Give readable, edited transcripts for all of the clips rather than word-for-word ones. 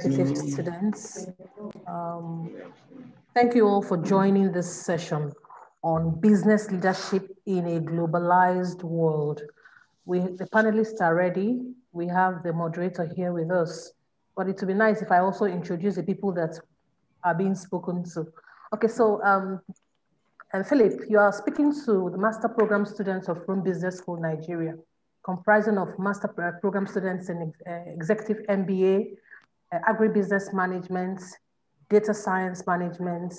Students. Thank you all for joining this session on business leadership in a globalized world. The panelists are ready. We have the moderator here with us, but it would be nice if I also introduce the people that are being spoken to. Okay, so and Philip, you are speaking to the Master Program students of Rome Business School, Nigeria, comprising of Master Program students in Executive MBA, Agribusiness Management, Data Science Management,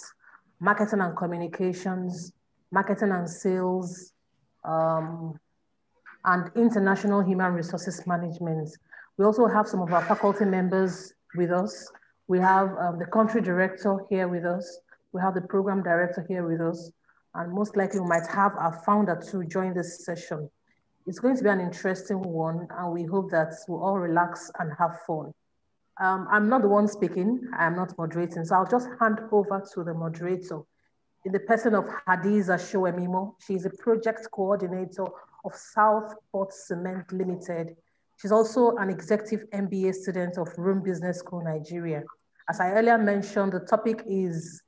Marketing and Communications, Marketing and Sales, and International Human Resources Management. We also have some of our faculty members with us. We have the country director here with us. We have the program director here with us. And most likely we might have our founder to join this session. It's going to be an interesting one, and we hope that we'll all relax and have fun. I'm not the one speaking, I'm not moderating, so I'll just hand over to the moderator in the person of Hadiza Showemimo. She's a project coordinator of Southport Cement Limited. She's also an executive MBA student of Rome Business School, Nigeria. As I earlier mentioned, the topic is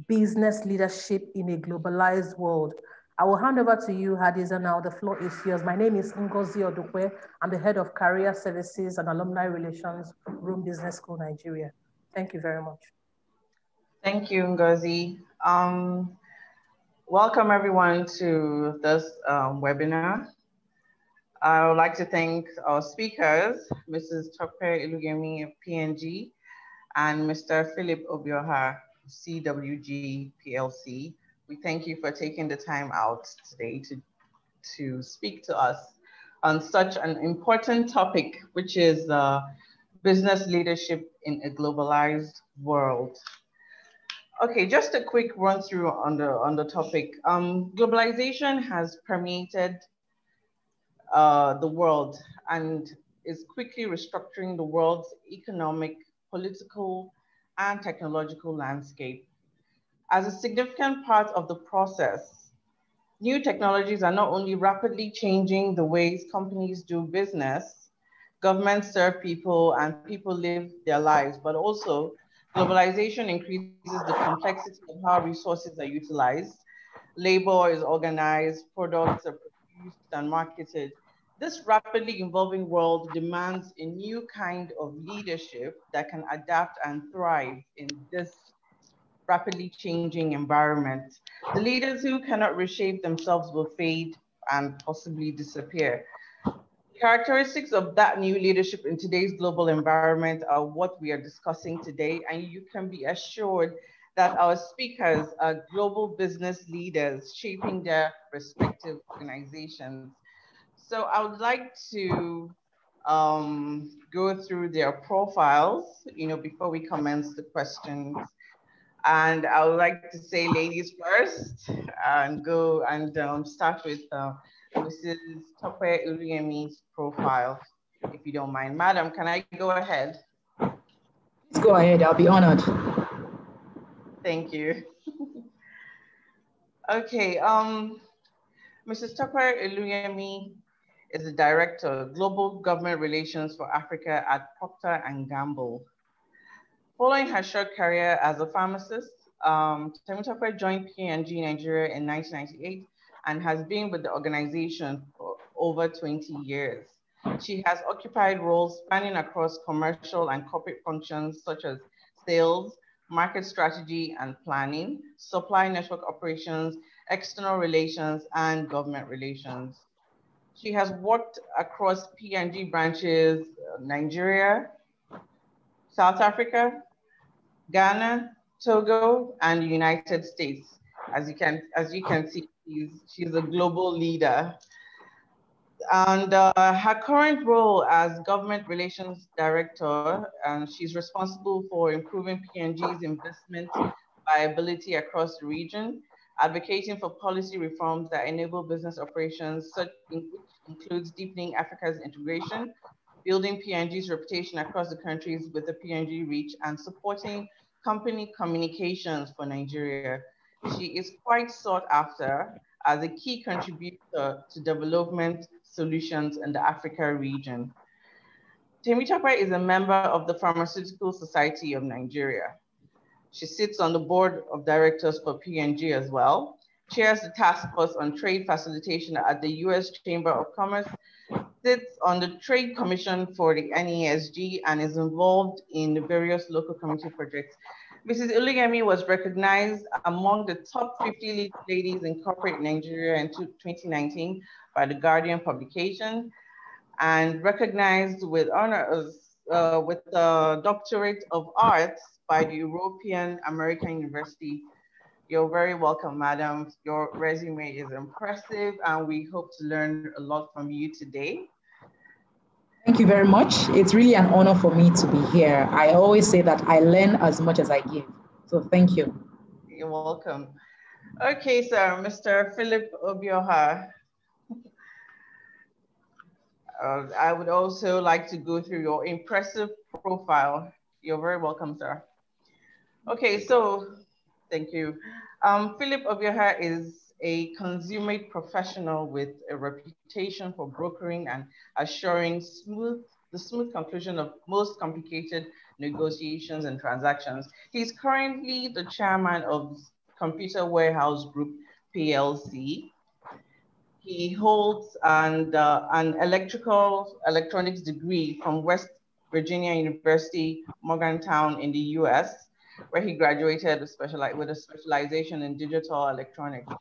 business leadership in a globalized world. I will hand over to you, Hadiza, now. The floor is yours. My name is Ngozi Odukwe. I'm the head of Career Services and Alumni Relations, Rome Business School, Nigeria. Thank you very much. Thank you, Ngozi. Welcome everyone to this webinar. I would like to thank our speakers, Mrs. Tope Iluyemi of PNG and Mr. Philip Obioha, CWG PLC. We thank you for taking the time out today to speak to us on such an important topic, which is business leadership in a globalized world. Okay, just a quick run through on the topic. Globalization has permeated the world and is quickly restructuring the world's economic, political, and technological landscape. As a significant part of the process, new technologies are not only rapidly changing the ways companies do business, governments serve people, and people live their lives, but also globalization increases the complexity of how resources are utilized, labor is organized, products are produced and marketed. This rapidly evolving world demands a new kind of leadership that can adapt and thrive in this rapidly changing environment. The leaders who cannot reshape themselves will fade and possibly disappear. Characteristics of that new leadership in today's global environment are what we are discussing today, and you can be assured that our speakers are global business leaders shaping their respective organizations. So I would like to go through their profiles, before we commence the questions. And I would like to say ladies first and go and start with Mrs. Tope Iluyemi's profile, if you don't mind. Madam, can I go ahead? Please go ahead, I'll be honored. Thank you. Okay, Mrs. Tope Iluyemi is the Director of Global Government Relations for Africa at Procter & Gamble. Following her short career as a pharmacist, Temitope joined P&G Nigeria in 1998 and has been with the organization for over 20 years. She has occupied roles spanning across commercial and corporate functions such as sales, market strategy and planning, supply network operations, external relations, and government relations. She has worked across P&G branches, Nigeria, South Africa, Ghana, Togo, and the United States. As you can see, she's a global leader. And her current role as Government Relations Director, she's responsible for improving P&G's investment viability across the region, advocating for policy reforms that enable business operations, which includes deepening Africa's integration, building P&G's reputation across the countries with the P&G reach, and supporting company communications for Nigeria. She is quite sought after as a key contributor to development solutions in the Africa region. Temitope is a member of the Pharmaceutical Society of Nigeria. She sits on the board of directors for P&G as well, chairs the task force on trade facilitation at the US Chamber of Commerce, sits on the Trade Commission for the NESG, and is involved in various local community projects. Mrs. Iluyemi was recognized among the top 50 ladies in corporate Nigeria in 2019 by the Guardian publication, and recognized with honors with the Doctorate of Arts by the European American University. You're very welcome, madam. Your resume is impressive, and we hope to learn a lot from you today. Thank you very much. It's really an honor for me to be here. I always say that I learn as much as I give. So thank you. You're welcome. Okay, sir, Mr. Philip Obioha. I would also like to go through your impressive profile. You're very welcome, sir. Okay, so thank you. Philip Obioha is a consummate professional with a reputation for brokering and assuring the smooth conclusion of most complicated negotiations and transactions. He's currently the chairman of Computer Warehouse Group, PLC. He holds an electronics degree from West Virginia University, Morgantown in the US, where he graduated with a specialization in digital electronics.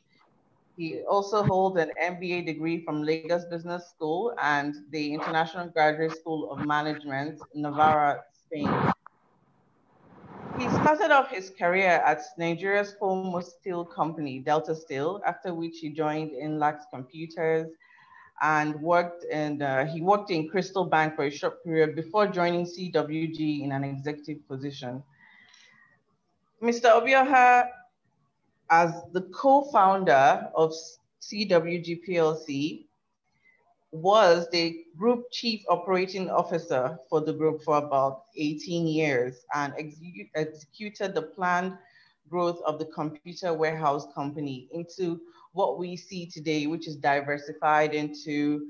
He also holds an MBA degree from Lagos Business School and the International Graduate School of Management, Navarra, Spain. He started off his career at Nigeria's foremost steel company, Delta Steel, after which he joined Inlax Computers and he worked in Crystal Bank for a short period before joining CWG in an executive position. Mr. Obioha, as the co-founder of CWG PLC, was the group chief operating officer for the group for about 18 years and executed the planned growth of the computer warehouse company into what we see today, which is diversified into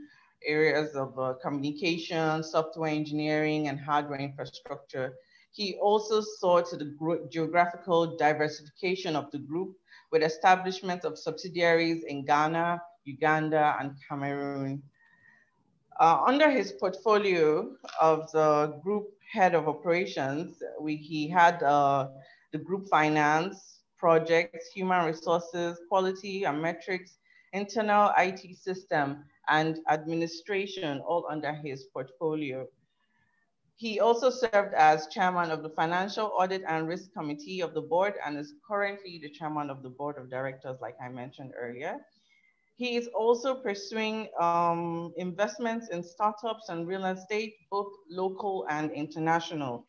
areas of communication, software engineering, and hardware infrastructure. He also saw to the geographical diversification of the group with establishment of subsidiaries in Ghana, Uganda, and Cameroon. Under his portfolio of the group head of operations, he had the group finance, projects, human resources, quality and metrics, internal IT system, and administration, all under his portfolio. He also served as chairman of the Financial Audit and Risk Committee of the board and is currently the chairman of the board of directors, like I mentioned earlier. He is also pursuing investments in startups and real estate, both local and international,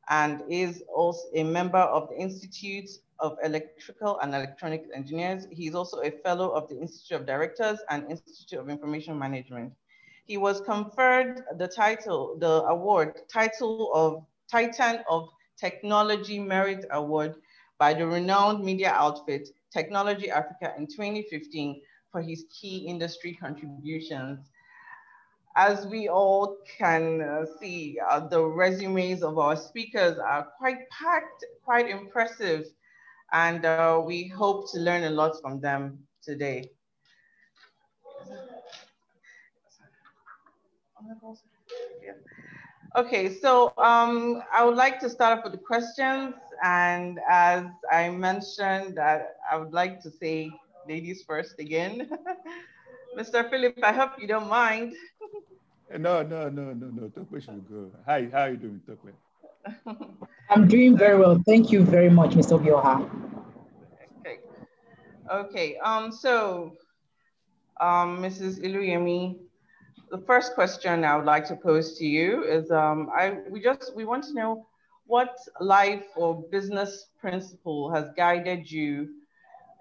and is also a member of the Institute of Electrical and Electronic Engineers. He's also a fellow of the Institute of Directors and Institute of Information Management. He was conferred the award, Title of Titan of Technology Merit Award by the renowned media outfit, Technology Africa in 2015 for his key industry contributions. As we all can see, the resumes of our speakers are quite packed, quite impressive, and we hope to learn a lot from them today. Okay, so I would like to start off with the questions. And as I mentioned, I would like to say ladies first again. Mr. Philip, I hope you don't mind. No. Tope should go. Hi, how are you doing, Tope? I'm doing very well. Thank you very much, Mr. Obioha. Okay, Mrs. Iluyemi, the first question I would like to pose to you is, we want to know what life or business principle has guided you,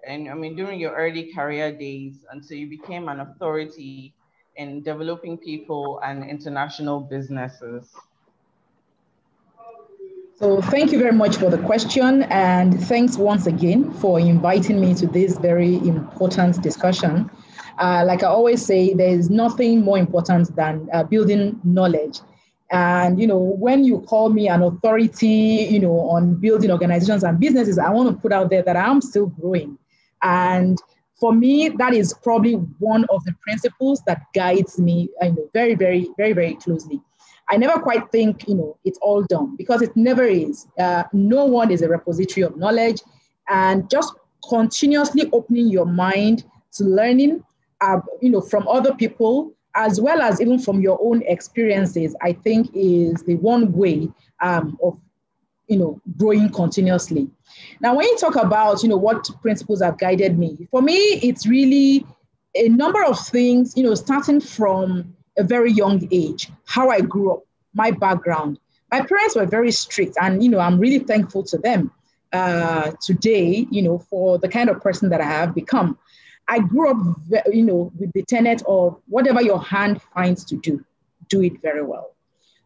and during your early career days until you became an authority in developing people and international businesses. So thank you very much for the question, and thanks once again for inviting me to this very important discussion. Like I always say, there is nothing more important than building knowledge And, when you call me an authority, on building organizations and businesses, I want to put out there that I'm still growing. And for me, that is probably one of the principles that guides me, very, very, very, very closely. I never quite think, it's all done, because it never is. No one is a repository of knowledge, and just continuously opening your mind to learning, from other people, as well as even from your own experiences, I think is the one way of growing continuously. Now, when you talk about, what principles have guided me, for me, it's really a number of things, starting from a very young age, how I grew up, my background. My parents were very strict, and, I'm really thankful to them today, for the kind of person that I have become. I grew up, with the tenet of whatever your hand finds to do it very well.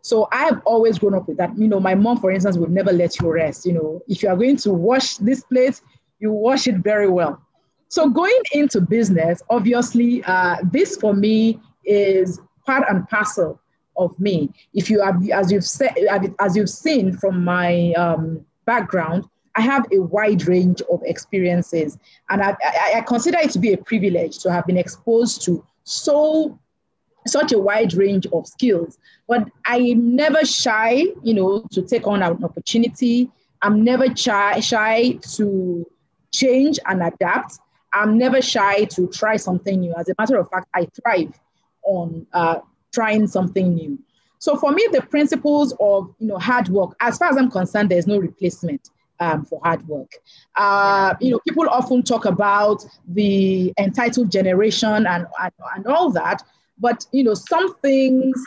So I have always grown up with that. My mom, for instance, would never let you rest. If you are going to wash this plate, you wash it very well. So going into business, obviously, this for me is part and parcel of me. If you have, as you've seen from my background, I have a wide range of experiences, and I consider it to be a privilege to have been exposed to such a wide range of skills. But I'm never shy, to take on an opportunity. I'm never shy to change and adapt. I'm never shy to try something new. As a matter of fact, I thrive on trying something new. So for me, the principles of hard work, as far as I'm concerned, there's no replacement for hard work. People often talk about the entitled generation and all that, but some things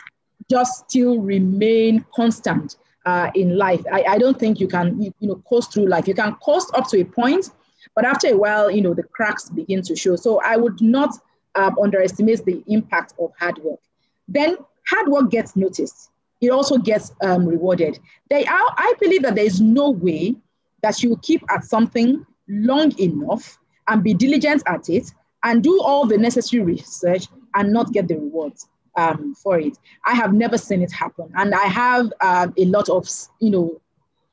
just still remain constant in life. I don't think you can coast through life. You can coast up to a point, but after a while, the cracks begin to show. So I would not underestimate the impact of hard work. Then hard work gets noticed. It also gets rewarded. I believe that there is no way that you keep at something long enough and be diligent at it and do all the necessary research and not get the rewards for it. I have never seen it happen. And I have a lot of,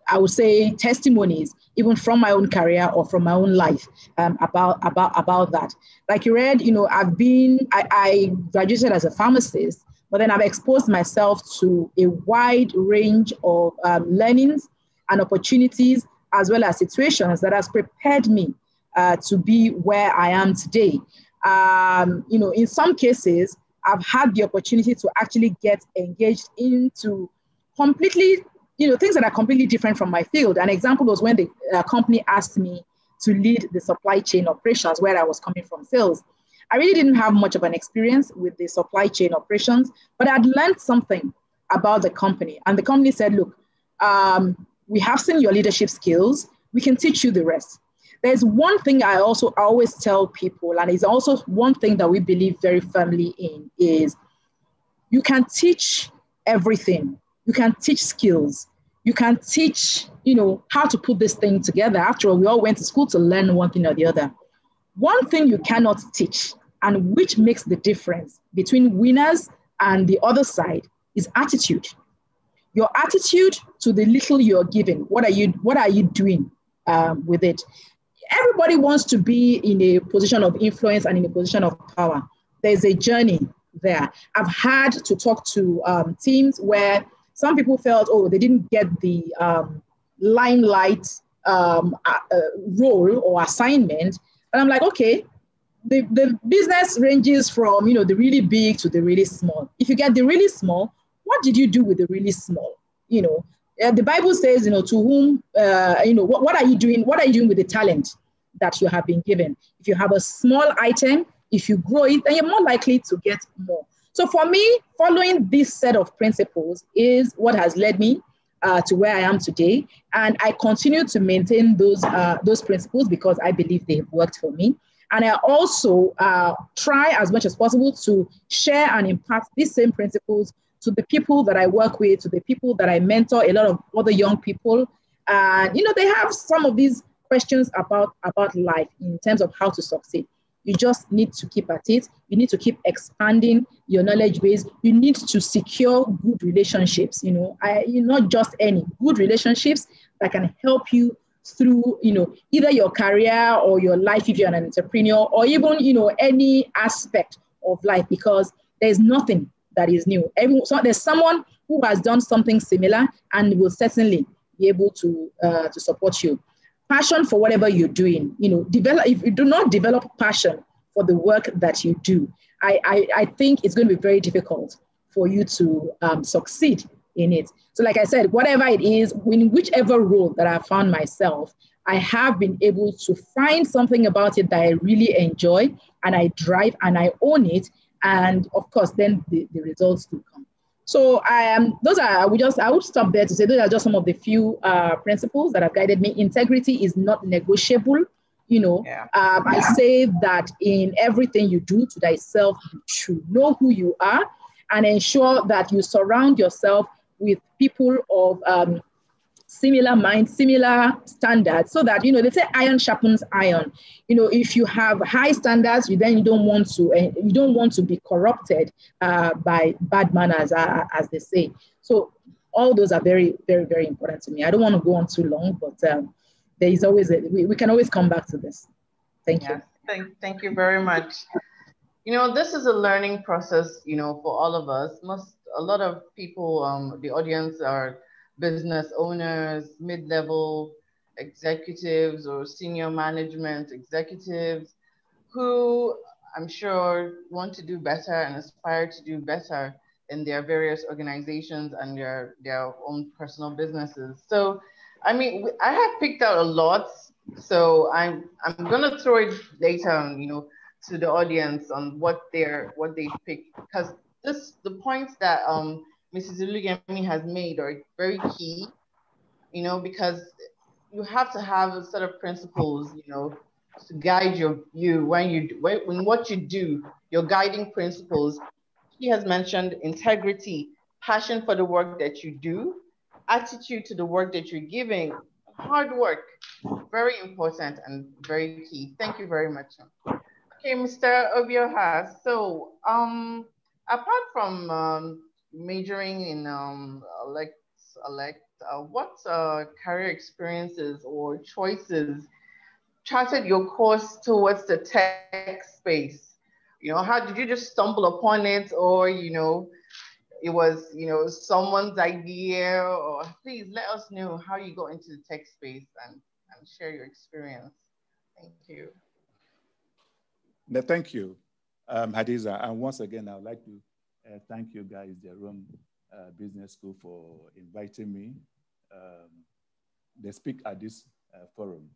I would say testimonies, even from my own career or from my own life about that. Like you read, I graduated as a pharmacist, but then I've exposed myself to a wide range of learnings and opportunities, as well as situations that has prepared me to be where I am today. In some cases, I've had the opportunity to actually get engaged into completely, things that are completely different from my field. An example was when the company asked me to lead the supply chain operations, where I was coming from sales. I really didn't have much of an experience with the supply chain operations, but I'd learned something about the company. And the company said, look, we have seen your leadership skills. We can teach you the rest. There's one thing I always tell people, and it's also one thing that we believe very firmly in, is you can teach everything. You can teach skills. You can teach, how to put this thing together. After all, we all went to school to learn one thing or the other. One thing you cannot teach, and which makes the difference between winners and the other side, is attitude. Your attitude to the little you're given. What are you doing with it? Everybody wants to be in a position of influence and in a position of power. There's a journey there. I've had to talk to teams where some people felt, they didn't get the limelight role or assignment. And I'm like, okay, the business ranges from, the really big to the really small. If you get the really small, what did you do with the really small? The Bible says, to whom, what are you doing? What are you doing with the talent that you have been given? If you have a small item, if you grow it, then you're more likely to get more. So for me, following this set of principles is what has led me to where I am today. And I continue to maintain those principles because I believe they've worked for me. And I also try as much as possible to share and impart these same principles to the people that I work with, to the people that I mentor, a lot of other young people. And, they have some of these questions about life in terms of how to succeed. You just need to keep at it. You need to keep expanding your knowledge base. You need to secure good relationships, not just any good relationships that can help you through, either your career or your life if you're an entrepreneur, or even, any aspect of life, because there's nothing that is new. So there's someone who has done something similar and will certainly be able to support you. Passion for whatever you're doing, if you do not develop passion for the work that you do, I think it's going to be very difficult for you to succeed in it. So like I said, whatever it is, in whichever role that I found myself, I have been able to find something about it that I really enjoy, and I drive and I own it. And of course, then the results do come. So I would stop there to say those are just some of the few principles that have guided me. Integrity is not negotiable. I say that in everything you do, to thyself be true. Know who you are and ensure that you surround yourself with people of similar minds, similar standards, so that, they say iron sharpens iron. If you have high standards, you don't want to be corrupted by bad manners, as they say. So all those are very, very, very important to me. I don't want to go on too long, but there is always we can always come back to this. Thank you. Thank you very much. This is a learning process, for all of us. A lot of people, the audience are business owners, mid-level executives or senior management executives who I'm sure want to do better and aspire to do better in their various organizations and their own personal businesses. So, I have picked out a lot, so I'm gonna throw it later, to the audience on what they picked, because the points that Mrs. Iluyemi has made are very key, because you have to have a set of principles, to guide you when what you do, your guiding principles. She has mentioned integrity, passion for the work that you do, attitude to the work that you're giving, hard work, very important and very key. Thank you very much. Okay, Mr. Obioha. So, apart from majoring in what career experiences or choices charted your course towards the tech space? How did you just stumble upon it, or it was someone's idea? Or please let us know how you got into the tech space and share your experience. Thank you. No, thank you, Hadiza. And once again, I would like to thank you guys, the Rome Business School, for inviting me to speak at this forum.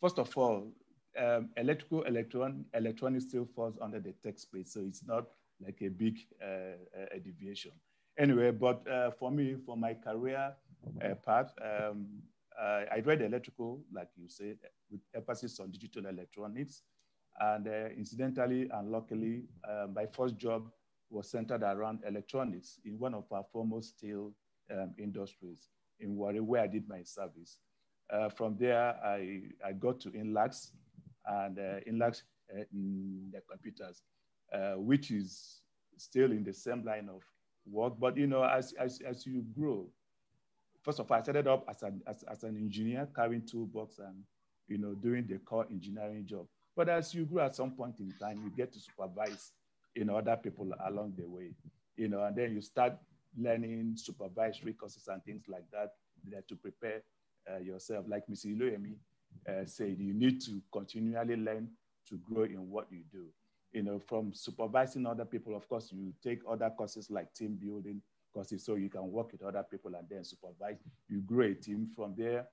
First of all, electronics still falls under the tech space, so it's not like a big deviation. Anyway, but for me, for my career path, I read electrical, like you said, with emphasis on digital electronics. And incidentally and luckily, my first job was centered around electronics in one of our foremost steel industries in Warri, where I did my service. From there, I got to Inlax, and Inlax in the computers, which is still in the same line of work. But as you grow, first of all, I started up as an engineer, carrying toolbox and doing the core engineering job. But as you grow, at some point in time, you get to supervise other people along the way, and then you start learning supervisory courses and things like that to prepare yourself. Like Ms. Iluyemi said, you need to continually learn to grow in what you do. From supervising other people, of course, you take other courses like team building courses, so you can work with other people and then supervise. You grow a team from there.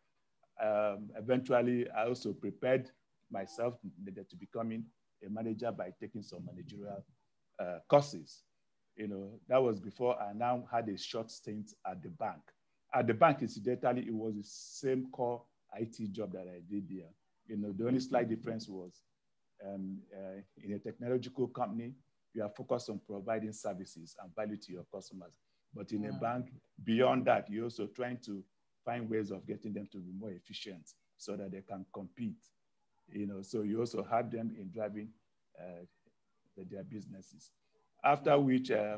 Eventually, I also prepared myself to becoming a manager by taking some managerial courses. That was before I now had a short stint at the bank. At the bank, incidentally, it was the same core IT job that I did there. The only slight difference was in a technological company, you are focused on providing services and value to your customers. But in a bank, beyond that, you're also trying to find ways of getting them to be more efficient so that they can compete So you also had them in driving their businesses. After which I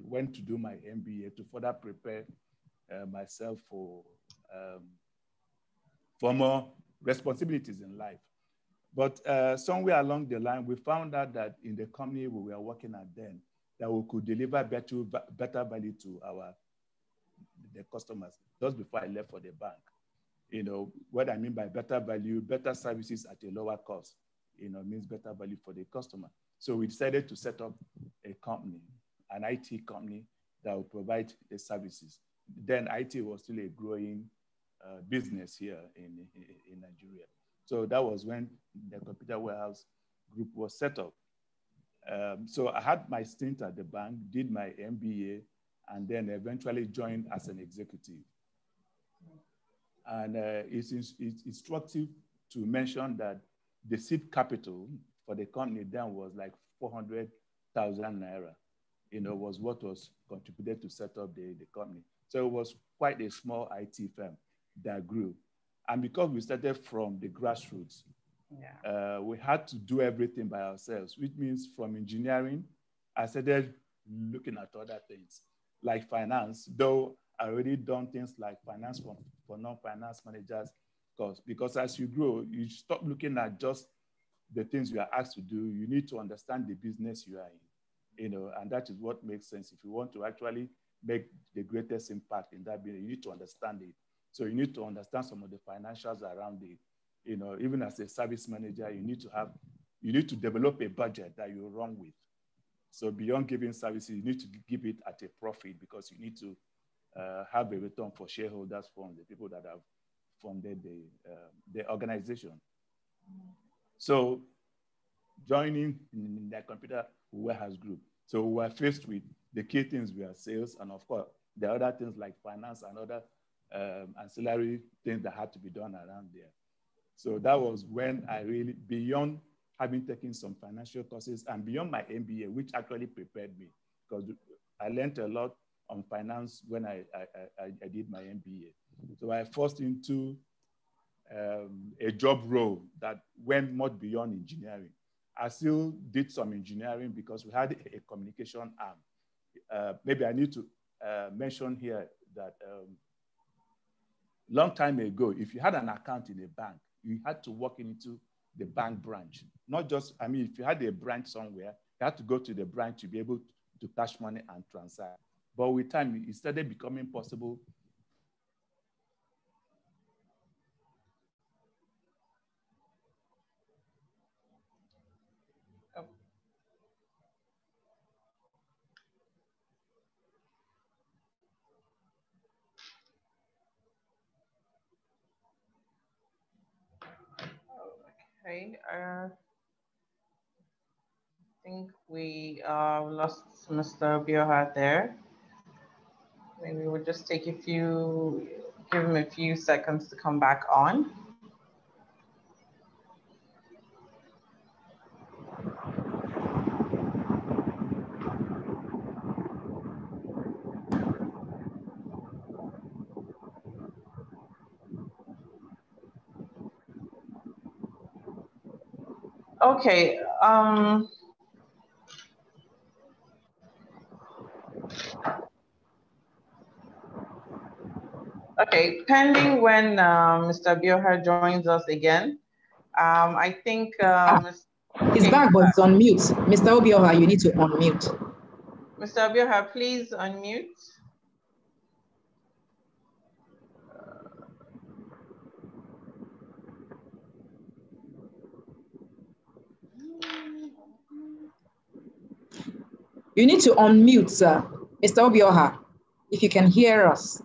went to do my MBA to further prepare myself for more responsibilities in life. But somewhere along the line, we found out that in the company we were working at then, that we could deliver better value to the customers just before I left for the bank. What I mean by better value, better services at a lower cost, means better value for the customer. So we decided to set up a company, an IT company that will provide the services. Then IT was still a growing business here in Nigeria. So that was when the Computer Warehouse Group was set up. So I had my stint at the bank, did my MBA, and then eventually joined as an executive. And it's instructive to mention that the seed capital for the company then was like 400,000 naira, was what was contributed to set up the company. So it was quite a small IT firm that grew. And because we started from the grassroots, we had to do everything by ourselves, which means from engineering, I started looking at other things like finance, though I already done things like finance for non-finance managers, because as you grow, you stop looking at just the things you are asked to do. You need to understand the business you are in, and that is what makes sense. If you want to actually make the greatest impact in that business, you need to understand it. So you need to understand some of the financials around it. Even as a service manager, you need to develop a budget that you run with. So beyond giving services, you need to give it at a profit, because you need to have a return for shareholders from the people that have funded the organization. So joining in the Computer Warehouse Group, so we were faced with the key things were sales, and of course, the other things like finance and other ancillary things that had to be done around there. So that was when I really, beyond having taken some financial courses and beyond my MBA, which actually prepared me, because I learned a lot on finance when I did my MBA. So I forced into a job role that went much beyond engineering. I still did some engineering because we had a communication arm. Maybe I need to mention here that long time ago, if you had an account in a bank, you had to walk into the bank branch. Not just, if you had a branch somewhere, you had to go to the branch to be able to cash money and transact. But with time, it started becoming possible. Okay, I think we lost Mr. Obioha there. Maybe we'll just take give him a few seconds to come back on. Okay. Okay, pending when Mr. Obioha joins us again, I think his back was on mute. Mr. Obioha, you need to unmute. Mr. Obioha, please unmute. You need to unmute, sir. Mr. Obioha, if you can hear us.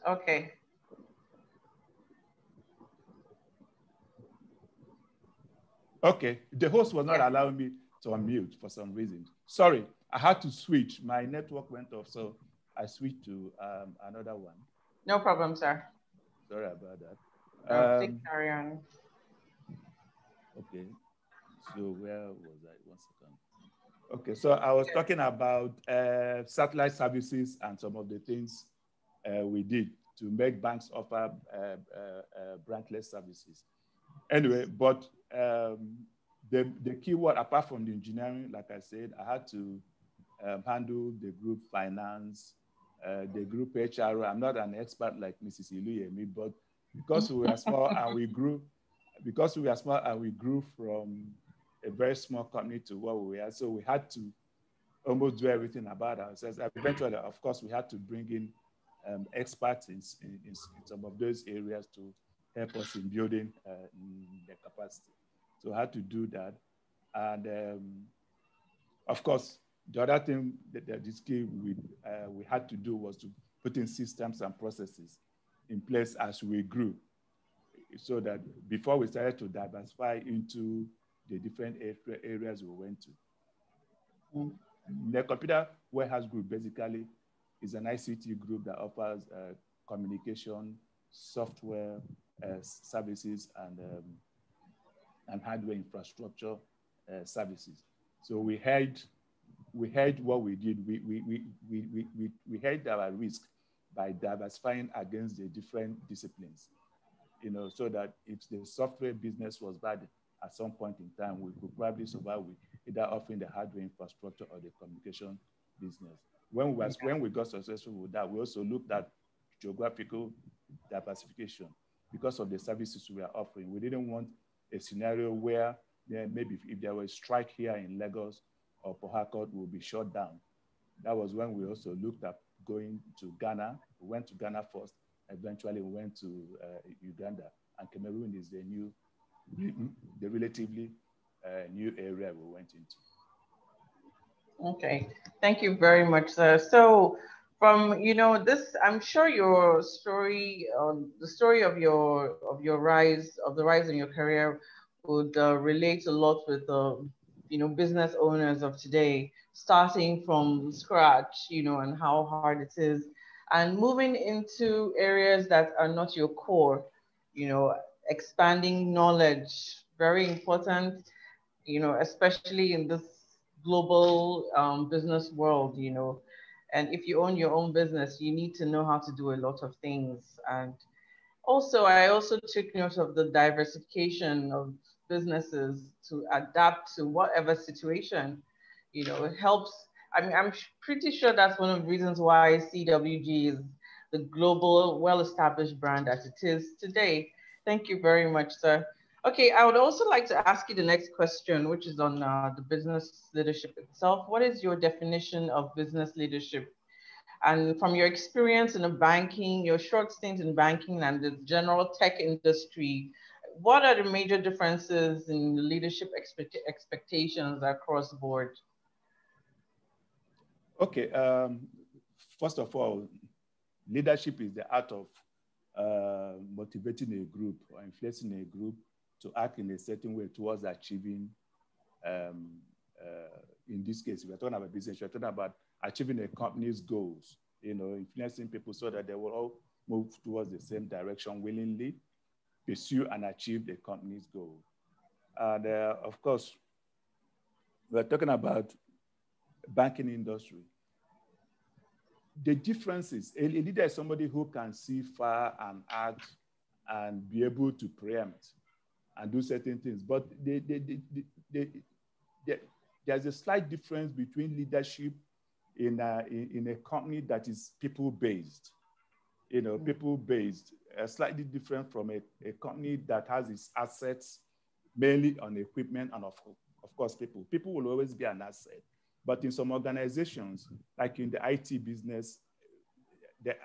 Okay. Okay, the host was not allowing me to unmute for some reason. Sorry, I had to switch. My network went off, so I switched to another one. No problem, sir. Sorry about that. Please carry on. Okay, so where was I? 1 second. Okay, so I was talking about satellite services and some of the things we did to make banks offer branchless services. Anyway, but the key word, apart from the engineering, like I said, I had to handle the group finance, the group HR. I'm not an expert like Mrs. Iluyemi, but because we were small and we grew, from a very small company to what we were, so we had to almost do everything about ourselves. Eventually, of course, we had to bring in experts in some of those areas to help us in building the capacity. So I had to do that. And of course, the other thing that this key we had to do was to put in systems and processes in place as we grew, so that before we started to diversify into the different areas we went to. The computer warehouse group basically is an ICT group that offers communication, software services, and hardware infrastructure services. So we had what we did. We had our risk by diversifying against the different disciplines, so that if the software business was bad at some point in time, we could probably survive with either offering the hardware infrastructure or the communication business. When we got successful with that, we also looked at geographical diversification because of the services we are offering. We didn't want a scenario where maybe if there was a strike here in Lagos or Port Harcourt, will be shut down. That was when we also looked at going to Ghana. We went to Ghana first. Eventually, we went to Uganda, and Cameroon is the relatively new area we went into. Okay, thank you very much, sir. So from this, I'm sure your story, the story of your rise in your career would relate a lot with business owners of today, starting from scratch, and how hard it is, and moving into areas that are not your core, expanding knowledge, very important, especially in this global business world, and if you own your own business, you need to know how to do a lot of things. And I also took note of the diversification of businesses to adapt to whatever situation, it helps. I mean, I'm pretty sure that's one of the reasons why CWG is the global, well-established brand as it is today. Thank you very much, sir. Okay, I would also like to ask you the next question, which is on the business leadership itself. What is your definition of business leadership? And from your experience in the banking, your short stint in banking and the general tech industry, what are the major differences in the leadership expectations across the board? Okay, first of all, leadership is the art of motivating a group or influencing a group to act in a certain way towards achieving, in this case, we're talking about business, we're talking about achieving a company's goals, influencing people so that they will all move towards the same direction willingly, pursue and achieve the company's goal. And of course, we're talking about banking industry. The difference is a leader is somebody who can see far and act and be able to preempt and do certain things. But there's a slight difference between leadership in a company that is people-based, people-based, slightly different from a company that has its assets mainly on equipment and of course people. People will always be an asset. But in some organizations, like in the IT business, the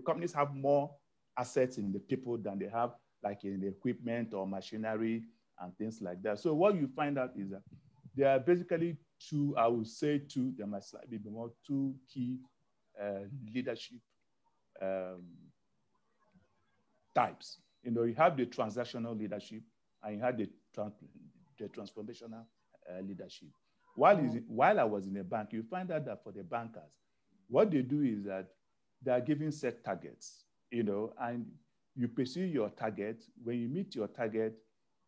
companies have more assets in the people than they have like in the equipment or machinery and things like that. So what you find out is that there are basically two, I would say two, there might slightly be more, two key leadership types. You have the transactional leadership and you have the transformational leadership. While I was in a bank, you find out that for the bankers, what they do is that they are giving set targets, and you pursue your target. When you meet your target,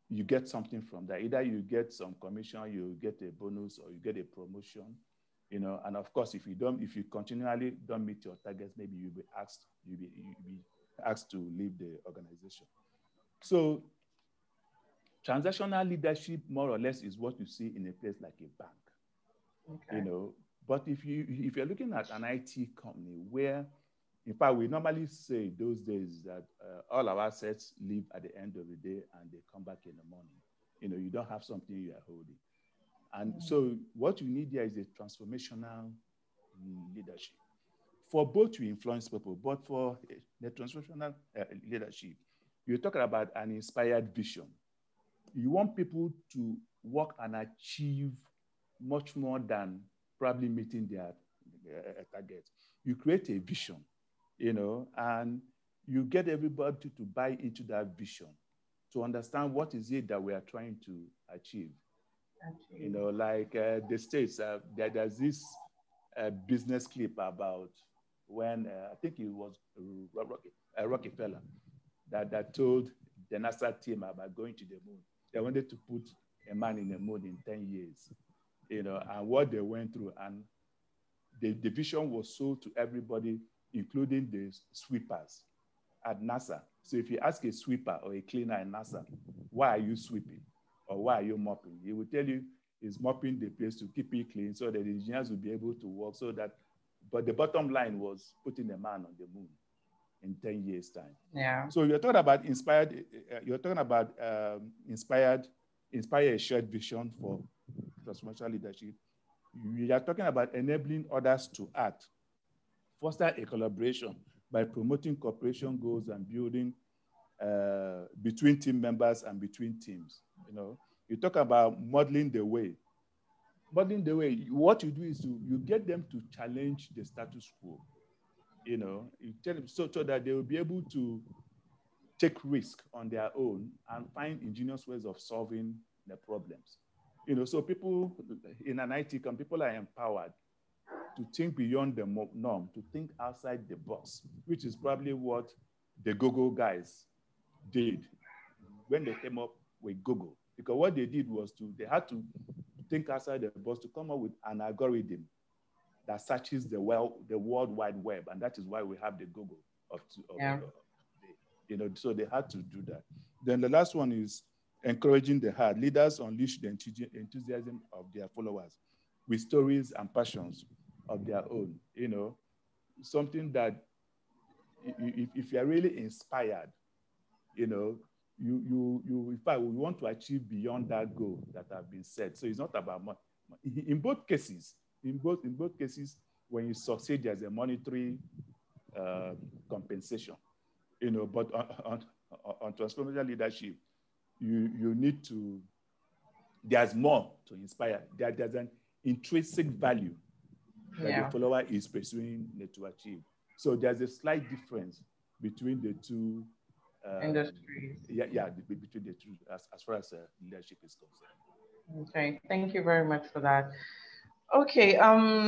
you get something from that. Either you get some commission, you get a bonus, or you get a promotion, you know. And of course, if you continually don't meet your targets, maybe you'll be asked to leave the organization. So transactional leadership, more or less, is what you see in a place like a bank. Okay. You know, but if you're looking at an IT company where, in fact, we normally say those days that all our assets leave at the end of the day and they come back in the morning. You know, you don't have something you are holding. And so what you need here is a transformational leadership. For both to influence people, but for the transformational leadership, you're talking about an inspired vision. You want people to work and achieve much more than probably meeting their targets. You create a vision, you know, and you get everybody to buy into that vision, to understand what is it that we are trying to achieve. You know, like the States, there's this business clip about when, I think it was Rockefeller, that told the NASA team about going to the moon. They wanted to put a man in the moon in 10 years, you know, and what they went through. And the vision was sold to everybody, including the sweepers at NASA. So if you ask a sweeper or a cleaner at NASA, why are you sweeping? Or why are you mopping? He will tell you he's mopping the place to keep it clean so that the engineers will be able to work so that, but the bottom line was putting a man on the moon in 10 years' time. Yeah. So you're talking about inspired, inspire a shared vision for transformational leadership. We are talking about enabling others to act, foster a collaboration by promoting cooperation goals and building between team members and between teams. You know, you talk about modeling the way. Modeling the way, what you do is you get them to challenge the status quo. You know, you tell them so that they will be able to take risk on their own and find ingenious ways of solving the problems. You know, so people in an IT company, people are empowered to think beyond the norm, to think outside the box, which is probably what the Google guys did when they came up with Google. Because what they did was they had to think outside the box to come up with an algorithm that searches the World Wide Web, and that is why we have the Google you know, so they had to do that. Then the last one is encouraging the heart. Leaders unleash the enthusiasm of their followers with stories and passions of their own. You know, something that if you're really inspired, you know, you in fact, we want to achieve beyond that goal that have been set. So it's not about money. In both cases, when you succeed, there's a monetary compensation. You know, but on transformational leadership, you need to, there's more to inspire. There's an intrinsic value that the follower is pursuing to achieve. So there's a slight difference between the two industries. Between the two as far as leadership is concerned. Okay, thank you very much for that. Okay,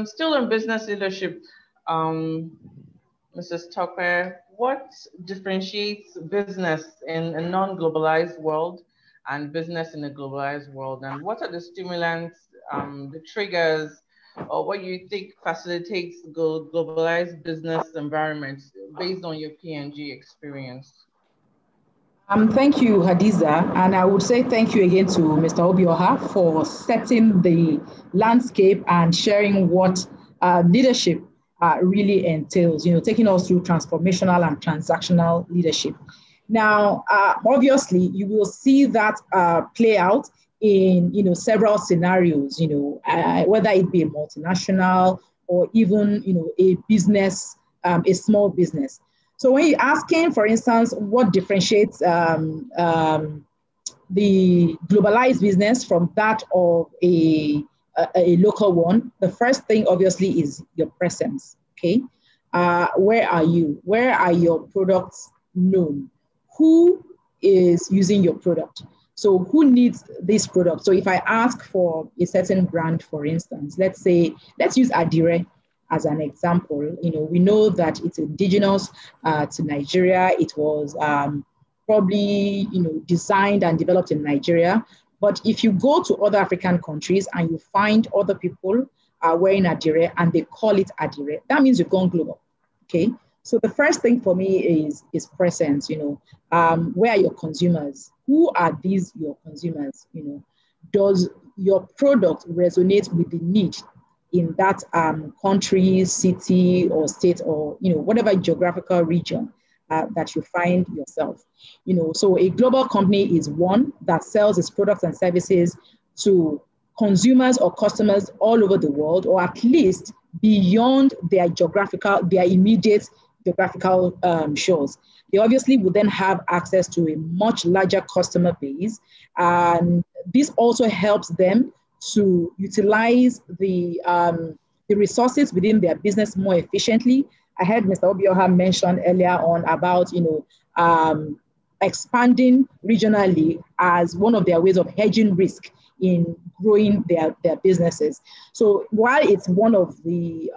still in business leadership, Mrs. Tope, what differentiates business in a non-globalized world and business in a globalized world? And what are the stimulants, the triggers, or what you think facilitates globalized business environments based on your P&G experience? Thank you, Hadiza. And I would say thank you again to Mr. Obioha for setting the landscape and sharing what leadership really entails, you know, taking us through transformational and transactional leadership. Now, obviously, you will see that play out in, you know, several scenarios, you know, whether it be a multinational or even, you know, a business, a small business. So when you're asking, for instance, what differentiates the globalized business from that of a local one, the first thing obviously is your presence, okay? Where are you? Where are your products known? Who is using your product? So who needs this product? So if I ask for a certain brand, for instance, let's use Adire as an example. You know, we know that it's indigenous to Nigeria. It was probably, designed and developed in Nigeria. But if you go to other African countries and you find other people wearing adire and they call it adire, that means you've gone global. Okay. So the first thing for me is presence. Where are your consumers? Who are these your consumers? Does your product resonate with the need in that country, city, or state, or whatever geographical region that you find yourself? So a global company is one that sells its products and services to consumers or customers all over the world, or at least beyond their immediate geographical shores. They obviously would then have access to a much larger customer base. And this also helps them to utilize the resources within their business more efficiently. I heard Mr. Obioha mention earlier on about, expanding regionally as one of their ways of hedging risk in growing their businesses. So while it's one of the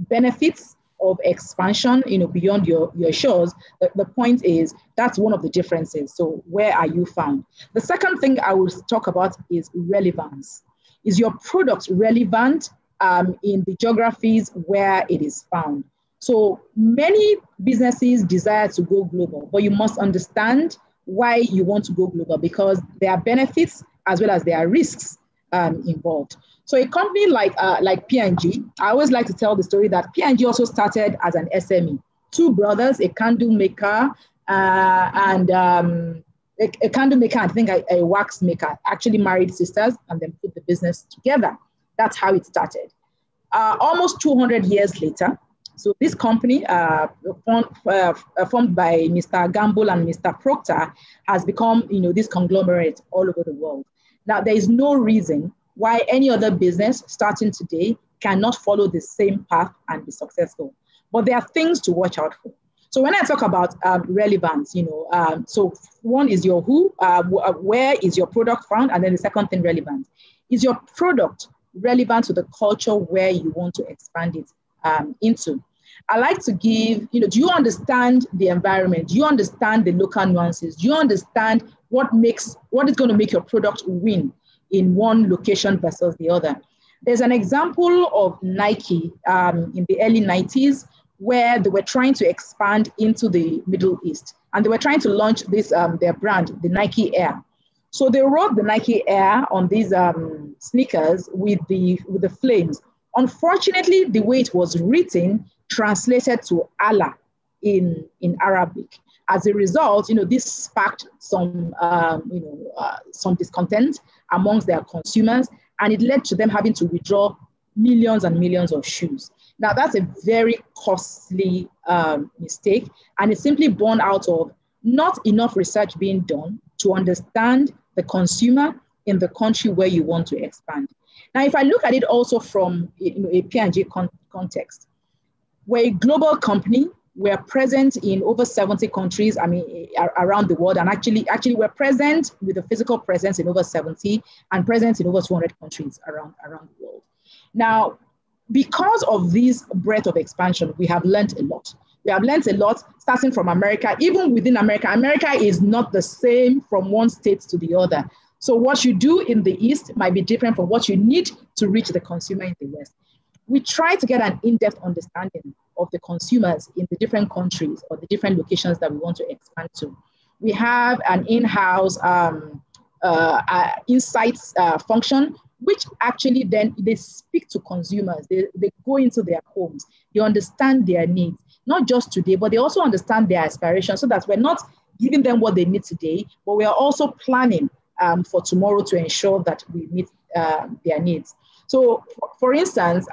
benefits of expansion, beyond your shores, the point is that's one of the differences. So where are you found? The second thing I will talk about is relevance. Is your product relevant in the geographies where it is found? So many businesses desire to go global, but you must understand why you want to go global, because there are benefits as well as there are risks involved. So a company like P&G, I always like to tell the story that P&G also started as an SME. Two brothers, a candle maker and a candle maker, I think a wax maker, actually married sisters and then put the business together. That's how it started. Almost 200 years later, so this company, formed by Mr. Gamble and Mr. Proctor, has become, this conglomerate all over the world. Now, there is no reason why any other business starting today cannot follow the same path and be successful. But there are things to watch out for. So when I talk about relevance, so one is your who, where is your product found? And then the second thing, relevant. Is your product relevant to the culture where you want to expand it into? I like to give, do you understand the environment? Do you understand the local nuances? Do you understand what is going to make your product win in one location versus the other? There's an example of Nike in the early 90s where they were trying to expand into the Middle East, and they were trying to launch this their brand, the Nike Air. So they wrote the Nike Air on these sneakers with the flames. Unfortunately, the way it was written translated to Allah in Arabic. As a result, this sparked some discontent amongst their consumers, and it led to them having to withdraw millions and millions of shoes. Now, that's a very costly mistake, and it's simply born out of not enough research being done to understand the consumer in the country where you want to expand. Now, if I look at it also from a P&G context, we're a global company. We're present in over 70 countries, around the world. And actually we're present with a physical presence in over 70 and present in over 200 countries around the world. Now, because of this breadth of expansion, we have learned a lot. We have learned a lot starting from America. Even within America, America is not the same from one state to the other. So what you do in the East might be different from what you need to reach the consumer in the West. We try to get an in-depth understanding of the consumers in the different countries or the different locations that we want to expand to. We have an in-house insights function, which actually then they speak to consumers. They go into their homes. They understand their needs, not just today, but they also understand their aspirations, so that we're not giving them what they need today, but we are also planning for tomorrow to ensure that we meet their needs. So, for instance,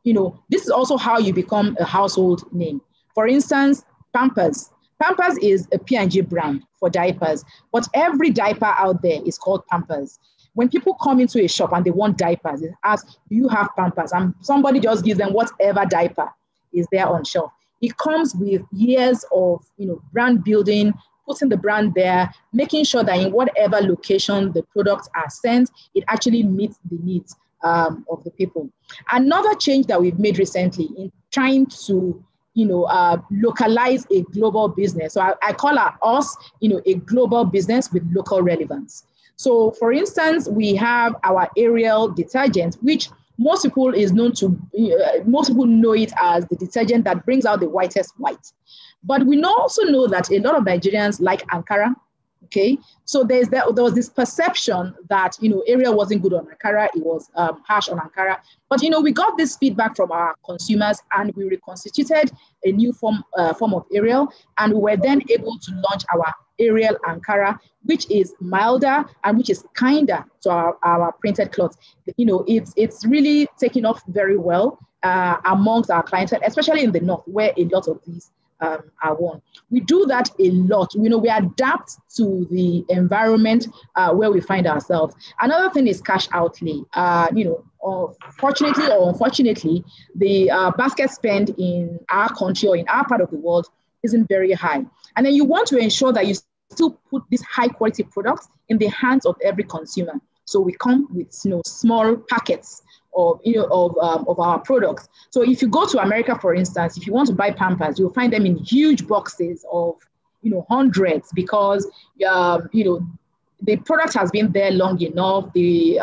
this is also how you become a household name. For instance, Pampers. Pampers is a P&G brand for diapers, but every diaper out there is called Pampers. When people come into a shop and they want diapers, they ask, do you have Pampers? And somebody just gives them whatever diaper is there on shelf. It comes with years of brand building, putting the brand there, making sure that in whatever location the products are sent, it actually meets the needs of the people. Another change that we've made recently in trying to localize a global business. So I call us, a global business with local relevance. So for instance, we have our Ariel detergent, which most people most people know it as the detergent that brings out the whitest white. But we also know that a lot of Nigerians like Ankara. Okay, so there was this perception that Ariel wasn't good on Ankara, it was harsh on Ankara. But we got this feedback from our consumers, and we reconstituted a new form of Ariel, and we were then able to launch our Ariel Ankara, which is milder and which is kinder to our printed cloths. It's really taken off very well amongst our clientele, especially in the north, where a lot of these are worn. We do that a lot. We adapt to the environment where we find ourselves. Another thing is cash outlay. Fortunately or unfortunately, the basket spend in our country or in our part of the world isn't very high. And then you want to ensure that you still put these high quality products in the hands of every consumer. So we come with small packets of our products. So if you go to America, for instance, if you want to buy Pampers, you'll find them in huge boxes of hundreds, because the product has been there long enough. The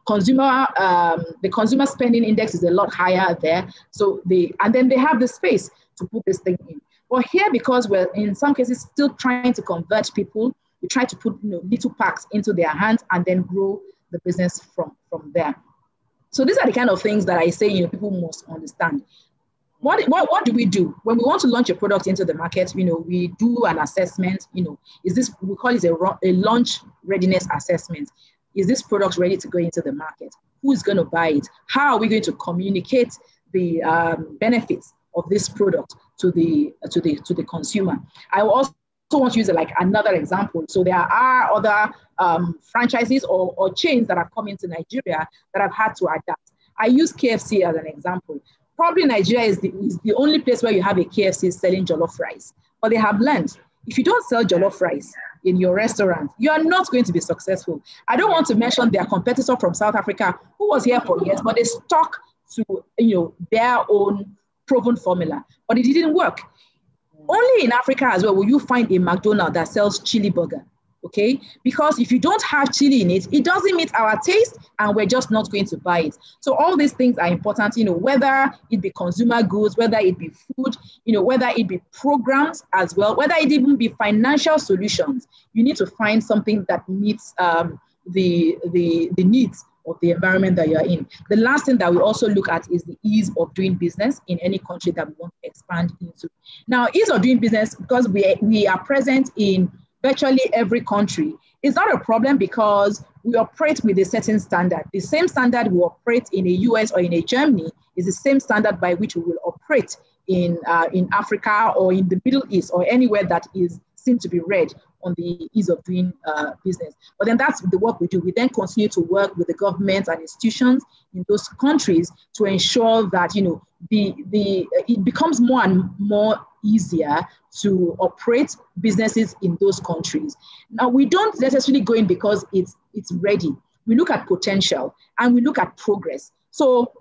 consumer spending index is a lot higher there. So and then they have the space to put this thing in. But here, because we're in some cases still trying to convert people, we try to put little packs into their hands and then grow the business from there. So these are the kind of things that I say people must understand. What do we do when we want to launch a product into the market? We do an assessment. We call it a launch readiness assessment. Is this product ready to go into the market? Who is going to buy it? How are we going to communicate the benefits of this product to the consumer? I also want to use another example. So there are other franchises or chains that have come into Nigeria that have had to adapt. I use KFC as an example. Probably Nigeria is the only place where you have a KFC selling jollof rice. But they have learned, if you don't sell jollof rice in your restaurant, you are not going to be successful. I don't want to mention their competitor from South Africa who was here for years, but they stuck to their own proven formula, but it didn't work. Only in Africa as well will you find a McDonald's that sells chili burger, okay? Because if you don't have chili in it, it doesn't meet our taste and we're just not going to buy it. So all these things are important, whether it be consumer goods, whether it be food, whether it be programs as well, whether it even be financial solutions, you need to find something that meets the needs of the environment that you're in. The last thing that we also look at is the ease of doing business in any country that we want to expand into. Now, ease of doing business, because we are present in virtually every country, is not a problem because we operate with a certain standard. The same standard we operate in the US or in a Germany is the same standard by which we will operate in Africa or in the Middle East or anywhere that is seen to be red on the ease of doing business. But then that's the work we do. We then continue to work with the governments and institutions in those countries to ensure that it becomes more and more easier to operate businesses in those countries. Now, we don't necessarily go in because it's ready. We look at potential and we look at progress. So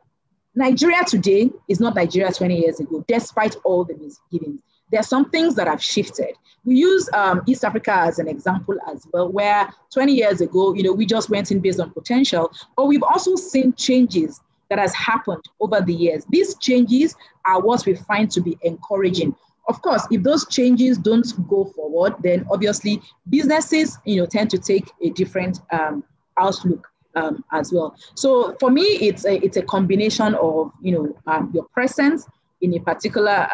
Nigeria today is not Nigeria 20 years ago, despite all the misgivings. There are some things that have shifted. We use East Africa as an example as well, where 20 years ago, we just went in based on potential, but we've also seen changes that has happened over the years. These changes are what we find to be encouraging. Of course, if those changes don't go forward, then obviously businesses, tend to take a different outlook as well. So for me, it's a combination of, your presence in a particular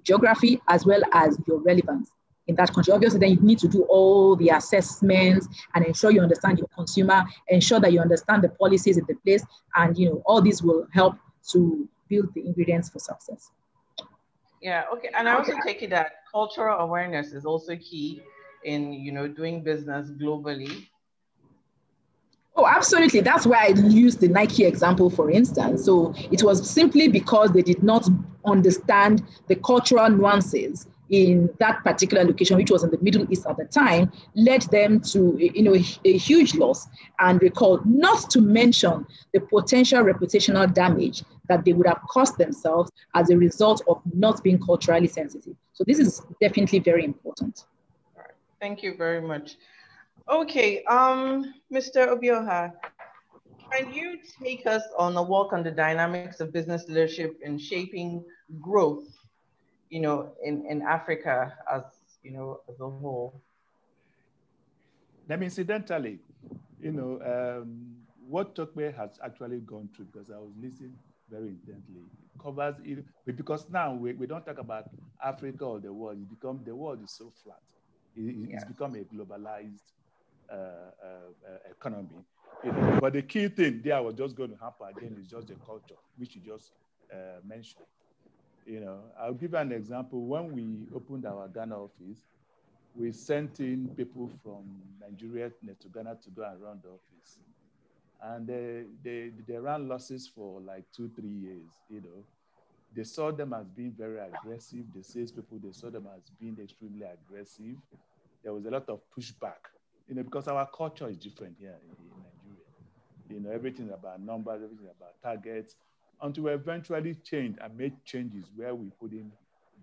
geography as well as your relevance in that country. Obviously, then you need to do all the assessments and ensure you understand your consumer, ensure that you understand the policies in the place, and all these will help to build the ingredients for success. Yeah, okay. And I also take it that cultural awareness is also key in doing business globally. Oh, absolutely. That's why I used the Nike example, for instance. So it was simply because they did not understand the cultural nuances, in that particular location, which was in the Middle East at the time, led them to a huge loss and recall, not to mention the potential reputational damage that they would have caused themselves as a result of not being culturally sensitive. So this is definitely very important. All right. Thank you very much. Okay, Mr. Obioha, can you take us on a walk on the dynamics of business leadership in shaping growth, in Africa as a whole? Incidentally, what Tope has actually gone through, because I was listening very intently, covers it, because now we don't talk about Africa or the world. The world is so flat. It's become a globalized economy. But the key thing there I was just going to happen again is just the culture, which you just mentioned. I'll give you an example. When we opened our Ghana office, we sent in people from Nigeria to Ghana to go and run the office. And they ran losses for like 2-3 years, They saw them as being very aggressive. The salespeople, they saw them as being extremely aggressive. There was a lot of pushback, because our culture is different here in Nigeria. Everything about numbers, everything about targets, until we eventually changed and made changes where we put in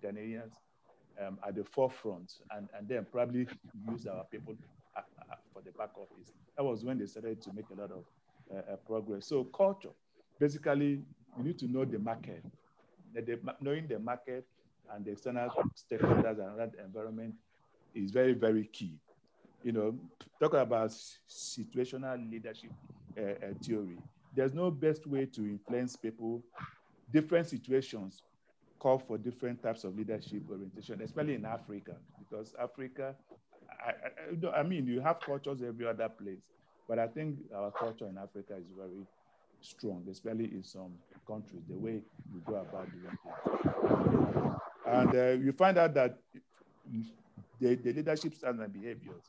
Ghanaians at the forefront and then probably use our people for the back office. That was when they started to make a lot of progress. So culture, basically, you need to know the market. Knowing the market and the external stakeholders and that environment is very, very key. Talk about situational leadership theory. There's no best way to influence people. Different situations call for different types of leadership orientation, especially in Africa, because Africa, you have cultures every other place, but I think our culture in Africa is very strong, especially in some countries, the way we go about doing things. And you find out that the leadership styles and behaviors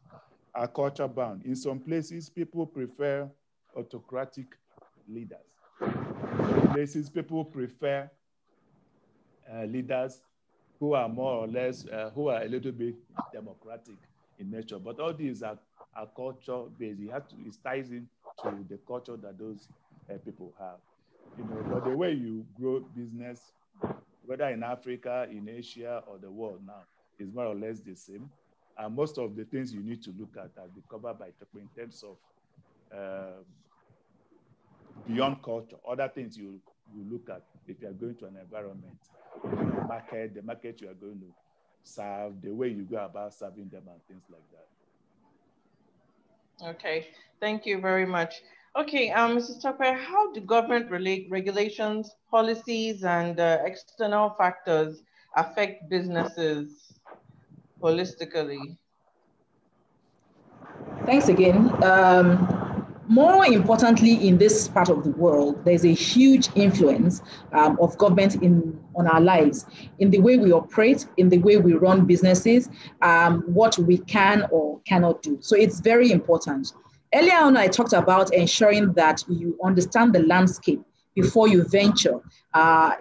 are culture bound. In some places, people prefer autocratic leaders. In some places, people prefer leaders who are more or less, who are a little bit democratic in nature. But all these are culture-based. It ties into the culture that those people have. But the way you grow business, whether in Africa, in Asia, or the world now, is more or less the same. And most of the things you need to look at have been covered by Tope in terms of beyond culture, other things you look at if you are going to an environment, the market you are going to serve, the way you go about serving them and things like that. Okay, thank you very much. Okay, Mrs. Tucker, how do government regulations, policies, and external factors affect businesses holistically? Thanks again. More importantly, in this part of the world, there's a huge influence of government on our lives, in the way we operate, in the way we run businesses, what we can or cannot do. So it's very important. Earlier on, I talked about ensuring that you understand the landscape before you venture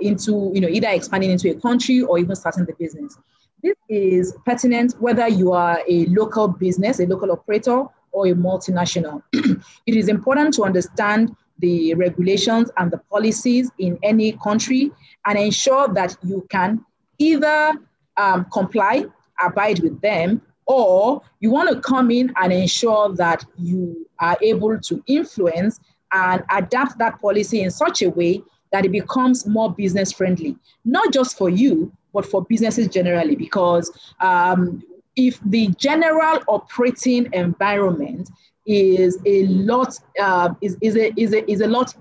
into, either expanding into a country or even starting the business. This is pertinent whether you are a local business, a local operator, or a multinational. It is important to understand the regulations and the policies in any country and ensure that you can either comply, abide with them, or you want to come in and ensure that you are able to influence and adapt that policy in such a way that it becomes more business friendly, not just for you, but for businesses generally, because if the general operating environment is a lot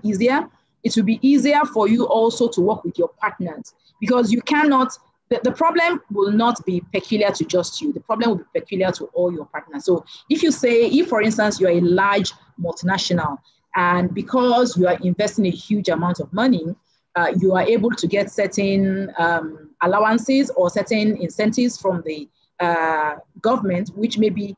easier, it will be easier for you also to work with your partners, because you cannot, the problem will not be peculiar to just you. The problem will be peculiar to all your partners. So if for instance, you're a large multinational, and because you are investing a huge amount of money, you are able to get certain allowances or certain incentives from the government, which maybe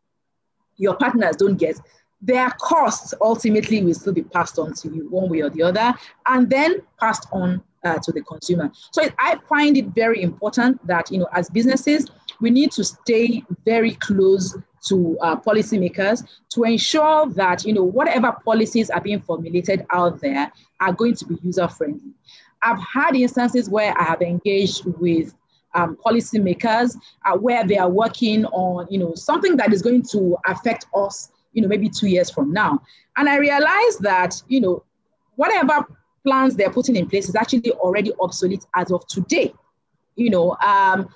your partners don't get. Their costs ultimately will still be passed on to you one way or the other, and then passed on to the consumer. So I find it very important that, as businesses, we need to stay very close to policymakers to ensure that, whatever policies are being formulated out there are going to be user-friendly. I've had instances where I have engaged with policymakers where they are working on, something that is going to affect us, maybe 2 years from now. And I realized that, whatever plans they're putting in place is actually already obsolete as of today.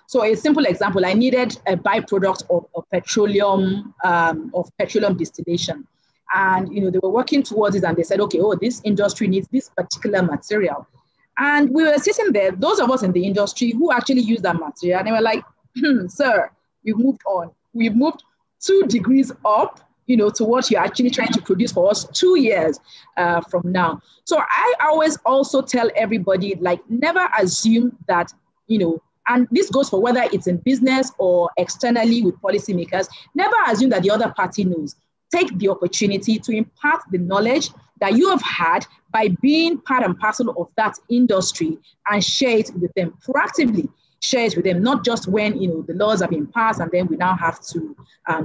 So a simple example, I needed a byproduct of petroleum distillation. And, they were working towards it and they said, okay, this industry needs this particular material. And we were sitting there, those of us in the industry who actually use that material, and they were like, sir, we've moved on. We've moved 2 degrees up, to what you're actually trying to produce for us 2 years from now. So I always also tell everybody, like, never assume that, and this goes for whether it's in business or externally with policymakers, never assume that the other party knows. Take the opportunity to impart the knowledge that you have had by being part and parcel of that industry and share it with them proactively. Share it with them, not just when the laws have been passed and then we now have to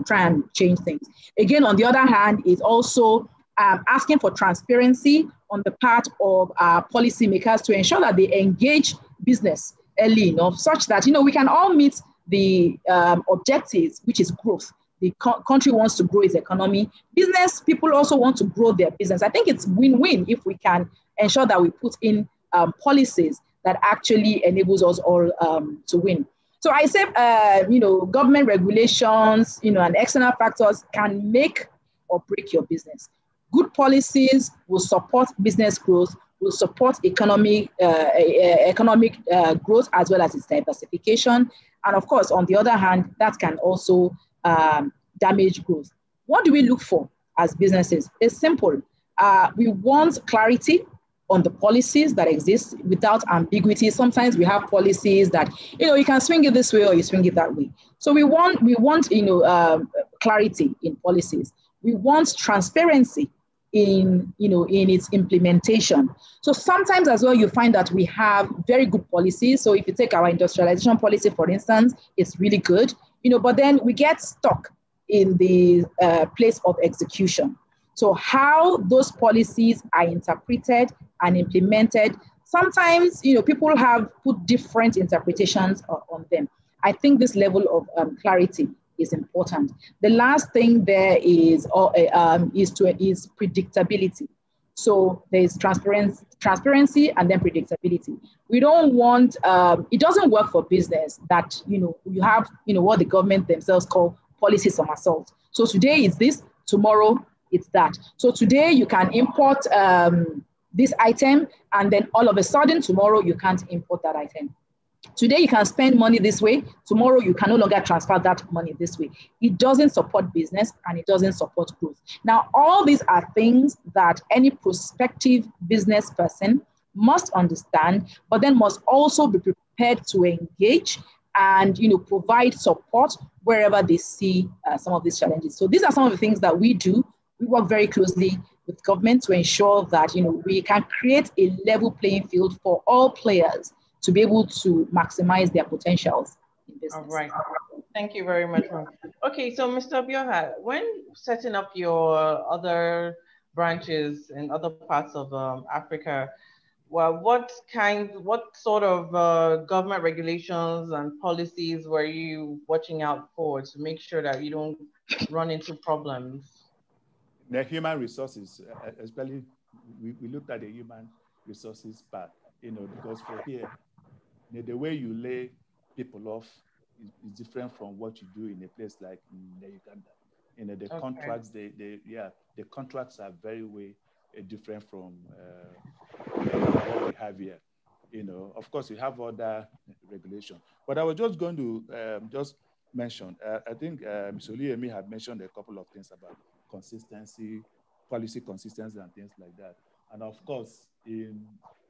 try and change things. Again, on the other hand, is also asking for transparency on the part of policymakers to ensure that they engage business early enough, such that we can all meet the objectives, which is growth. The country wants to grow its economy. Business people also want to grow their business. I think it's win-win if we can ensure that we put in policies that actually enables us all to win. So I say, government regulations, and external factors can make or break your business. Good policies will support business growth, will support economic growth as well as its diversification. And of course, on the other hand, that can also damage growth. What do we look for as businesses? It's simple. We want clarity on the policies that exist without ambiguity. Sometimes we have policies that, you can swing it this way or you swing it that way. So we want clarity in policies. We want transparency in its implementation. So sometimes as well, you find that we have very good policies. So if you take our industrialization policy, for instance, it's really good, but then we get stuck in the place of execution. So how those policies are interpreted and implemented, sometimes, people have put different interpretations on them. I think this level of clarity is important. The last thing there is predictability. So there's transparency and then predictability. We don't want, it doesn't work for business that, you have, what the government themselves call policy somersault. So today is this, tomorrow it's that. So today you can import this item and then all of a sudden tomorrow you can't import that item. Today you can spend money this way, tomorrow you can no longer transfer that money this way. It doesn't support business and it doesn't support growth. Now, all these are things that any prospective business person must understand, but then must also be prepared to engage and provide support wherever they see some of these challenges. So these are some of the things that we do. We work very closely with government to ensure that we can create a level playing field for all players to be able to maximize their potentials in business. All right. Thank you very much. Okay, so Mr. Obioha, when setting up your other branches in other parts of Africa, well, what sort of government regulations and policies were you watching out for to make sure that you don't run into problems? The human resources, especially, we looked at the human resources part, because for here, the way you lay people off is different from what you do in a place like Uganda. The contracts, the contracts are very way different from what we have here. Of course, we have other regulations. But I was just going to just mention, I think Ms. Iluyemi had mentioned a couple of things about consistency, policy consistency and things like that. And of course, in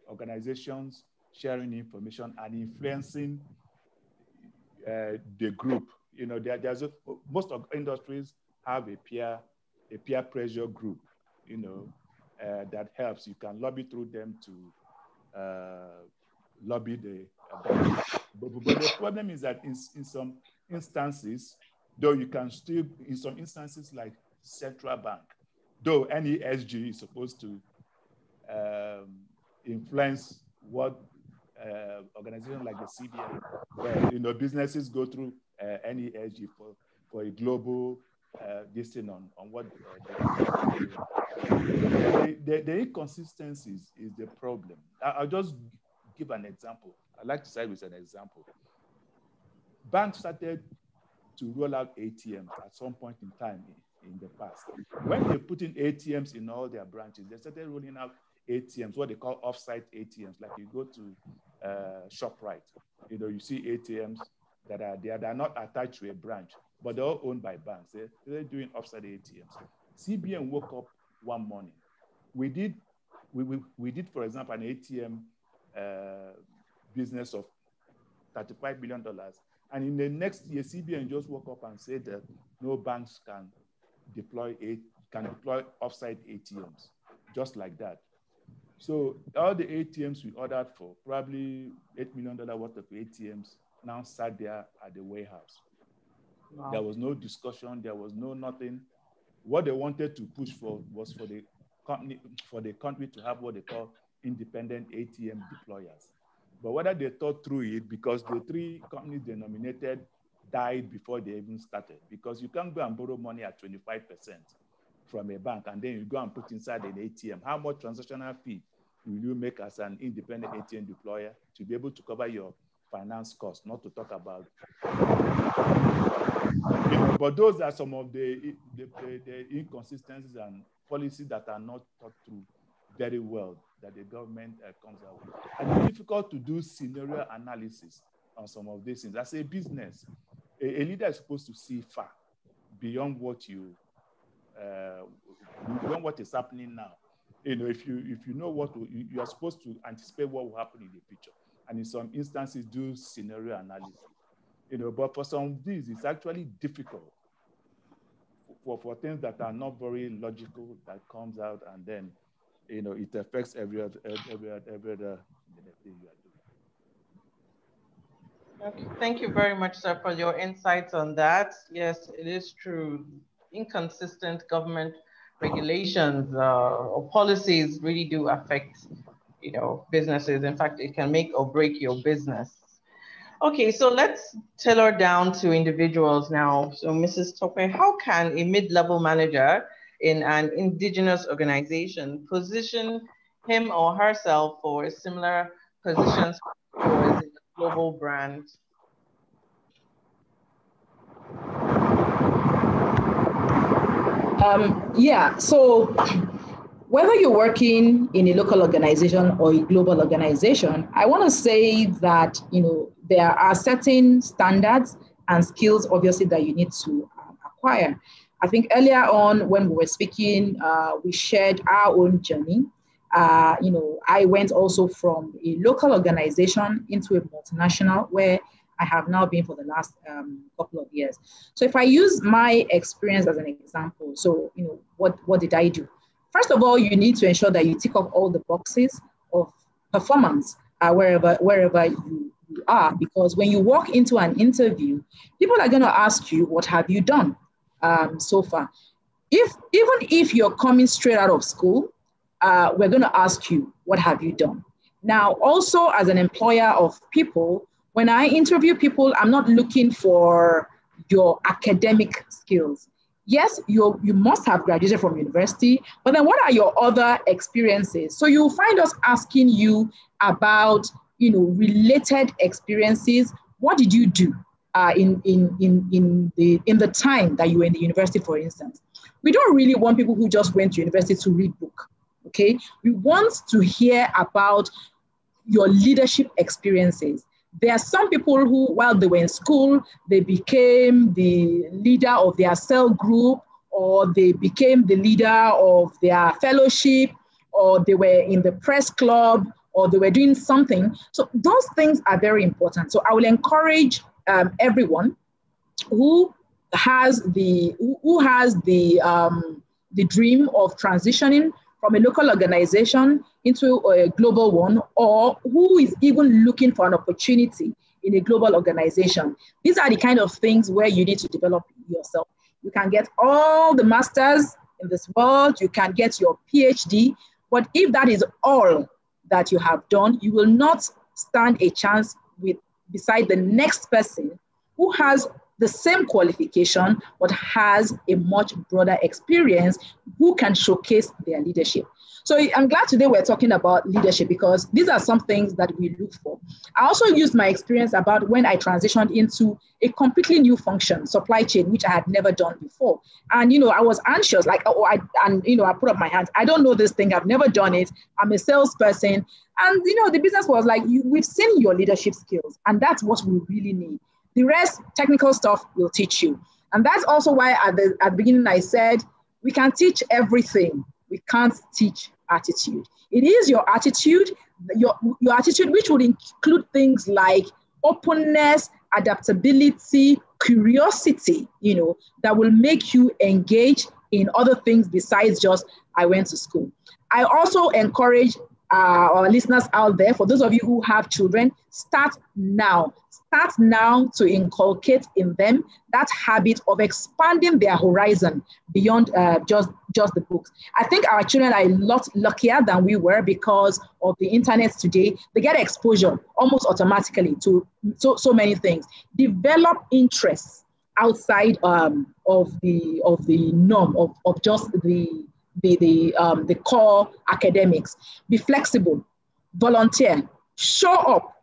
organizations, sharing information and influencing the group. Most of industries have a peer pressure group, that helps. You can lobby through them to lobby the but the problem is that in instances, though you can still, in some instances like central bank, though any SG is supposed to influence what organizations like the CBN, where businesses go through any SG for a global this thing on what the inconsistencies is the problem. I'll just give an example. I'd like to start with an example. Banks started to roll out ATMs at some point in time in the past. When they put in ATMs in all their branches, they started rolling out ATMs, what they call off-site ATMs. Like you go to ShopRite, you see ATMs that are not attached to a branch, but they're all owned by banks. They're doing off-site ATMs. CBN woke up one morning. We did, for example, an ATM business of $35 billion. And in the next year, CBN just woke up and said that no banks can deploy off-site ATMs, just like that. So all the ATMs we ordered for, probably $8 million worth of ATMs, now sat there at the warehouse. Wow. There was no discussion. There was no nothing. What they wanted to push for was for the country to have what they call independent ATM deployers. But whether they thought through it, because the three companies they nominated died before they even started, because you can't go and borrow money at 25% from a bank and then you go and put inside an ATM. How much transactional fee will you make as an independent ATM deployer to be able to cover your finance costs, not to talk about. But those are some of the inconsistencies and policies that are not thought through very well that the government comes out with. And it's difficult to do scenario analysis on some of these things. As a business, a leader is supposed to see far beyond what beyond what is happening now. If you know what you are supposed to anticipate what will happen in the future, and in some instances do scenario analysis. But for some of these, it's actually difficult for things that are not very logical that comes out, and then it affects every other thing you are doing. Okay. Thank you very much, sir, for your insights on that. Yes, it is true. Inconsistent government regulations or policies really do affect, businesses. In fact, it can make or break your business. Okay, so let's tailor down to individuals now. So Mrs. Tope, how can a mid-level manager in an indigenous organization position him or herself for similar positions for a global brand? So whether you're working in a local organization or a global organization, I want to say that, there are certain standards and skills, obviously, that you need to acquire. I think earlier on when we were speaking, we shared our own journey. I went also from a local organization into a multinational where I have now been for the last couple of years. So if I use my experience as an example, so, what did I do? First of all, you need to ensure that you tick off all the boxes of performance wherever you are, because when you walk into an interview, people are going to ask you, what have you done so far? Even if you're coming straight out of school, we're going to ask you, what have you done? Now, also as an employer of people, when I interview people, I'm not looking for your academic skills. Yes, you must have graduated from university, but then what are your other experiences? So you'll find us asking you about, related experiences. What did you do in the time that you were in the university, for instance? We don't really want people who just went to university to read book, okay? We want to hear about your leadership experiences. There are some people who, while they were in school, they became the leader of their cell group, or they became the leader of their fellowship, or they were in the press club, or they were doing something. So those things are very important. So I will encourage everyone who has the dream of transitioning from a local organization into a global one, or who is even looking for an opportunity in a global organization. These are the kind of things where you need to develop yourself. You can get all the masters in this world, you can get your PhD, but if that is all that you have done, you will not stand a chance beside the next person who has the same qualification, but has a much broader experience, who can showcase their leadership. So I'm glad today we're talking about leadership, because these are some things that we look for. I also used my experience about when I transitioned into a completely new function, supply chain, which I had never done before. And, I was anxious, like, I put up my hands. I don't know this thing. I've never done it. I'm a salesperson. And, the business was like, we've seen your leadership skills, and that's what we really need. The rest, technical stuff, will teach you. And that's also why at the beginning I said, we can teach everything. We can't teach attitude. It is your attitude, your attitude, which would include things like openness, adaptability, curiosity, that will make you engage in other things besides just, I went to school. I also encourage our listeners out there, for those of you who have children, start now. Start now to inculcate in them that habit of expanding their horizon beyond just the books. I think our children are a lot luckier than we were because of the internet today. They get exposure almost automatically to so many things. Develop interests outside of the norm of just the core academics. Be flexible, volunteer, show up.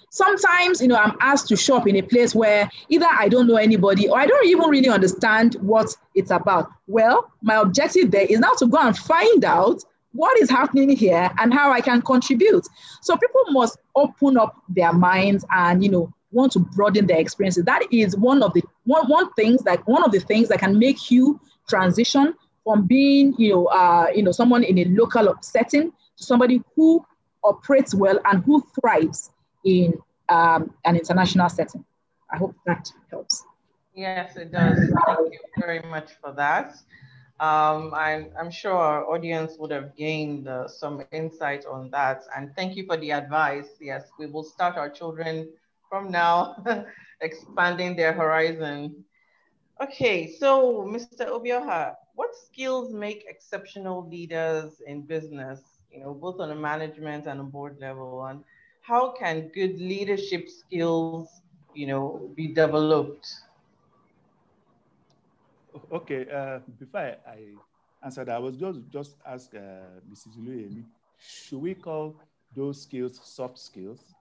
Sometimes, I'm asked to show up in a place where either I don't know anybody or I don't even really understand what it's about. Well, my objective there is now to go and find out what is happening here and how I can contribute. So people must open up their minds and, want to broaden their experiences. That is one of the things that can make you transition from being, someone in a local setting to somebody who operates well and who thrives in an international setting. I hope that helps. Yes, it does. Thank you very much for that. I'm sure our audience would have gained some insight on that. And thank you for the advice. Yes, we will start our children from now, expanding their horizon. Okay, so Mr. Obioha, what skills make exceptional leaders in business, both on a management and a board level? And how can good leadership skills, be developed? Okay, before I answer that, I was just ask Mrs. Iluyemi, should we call those skills soft skills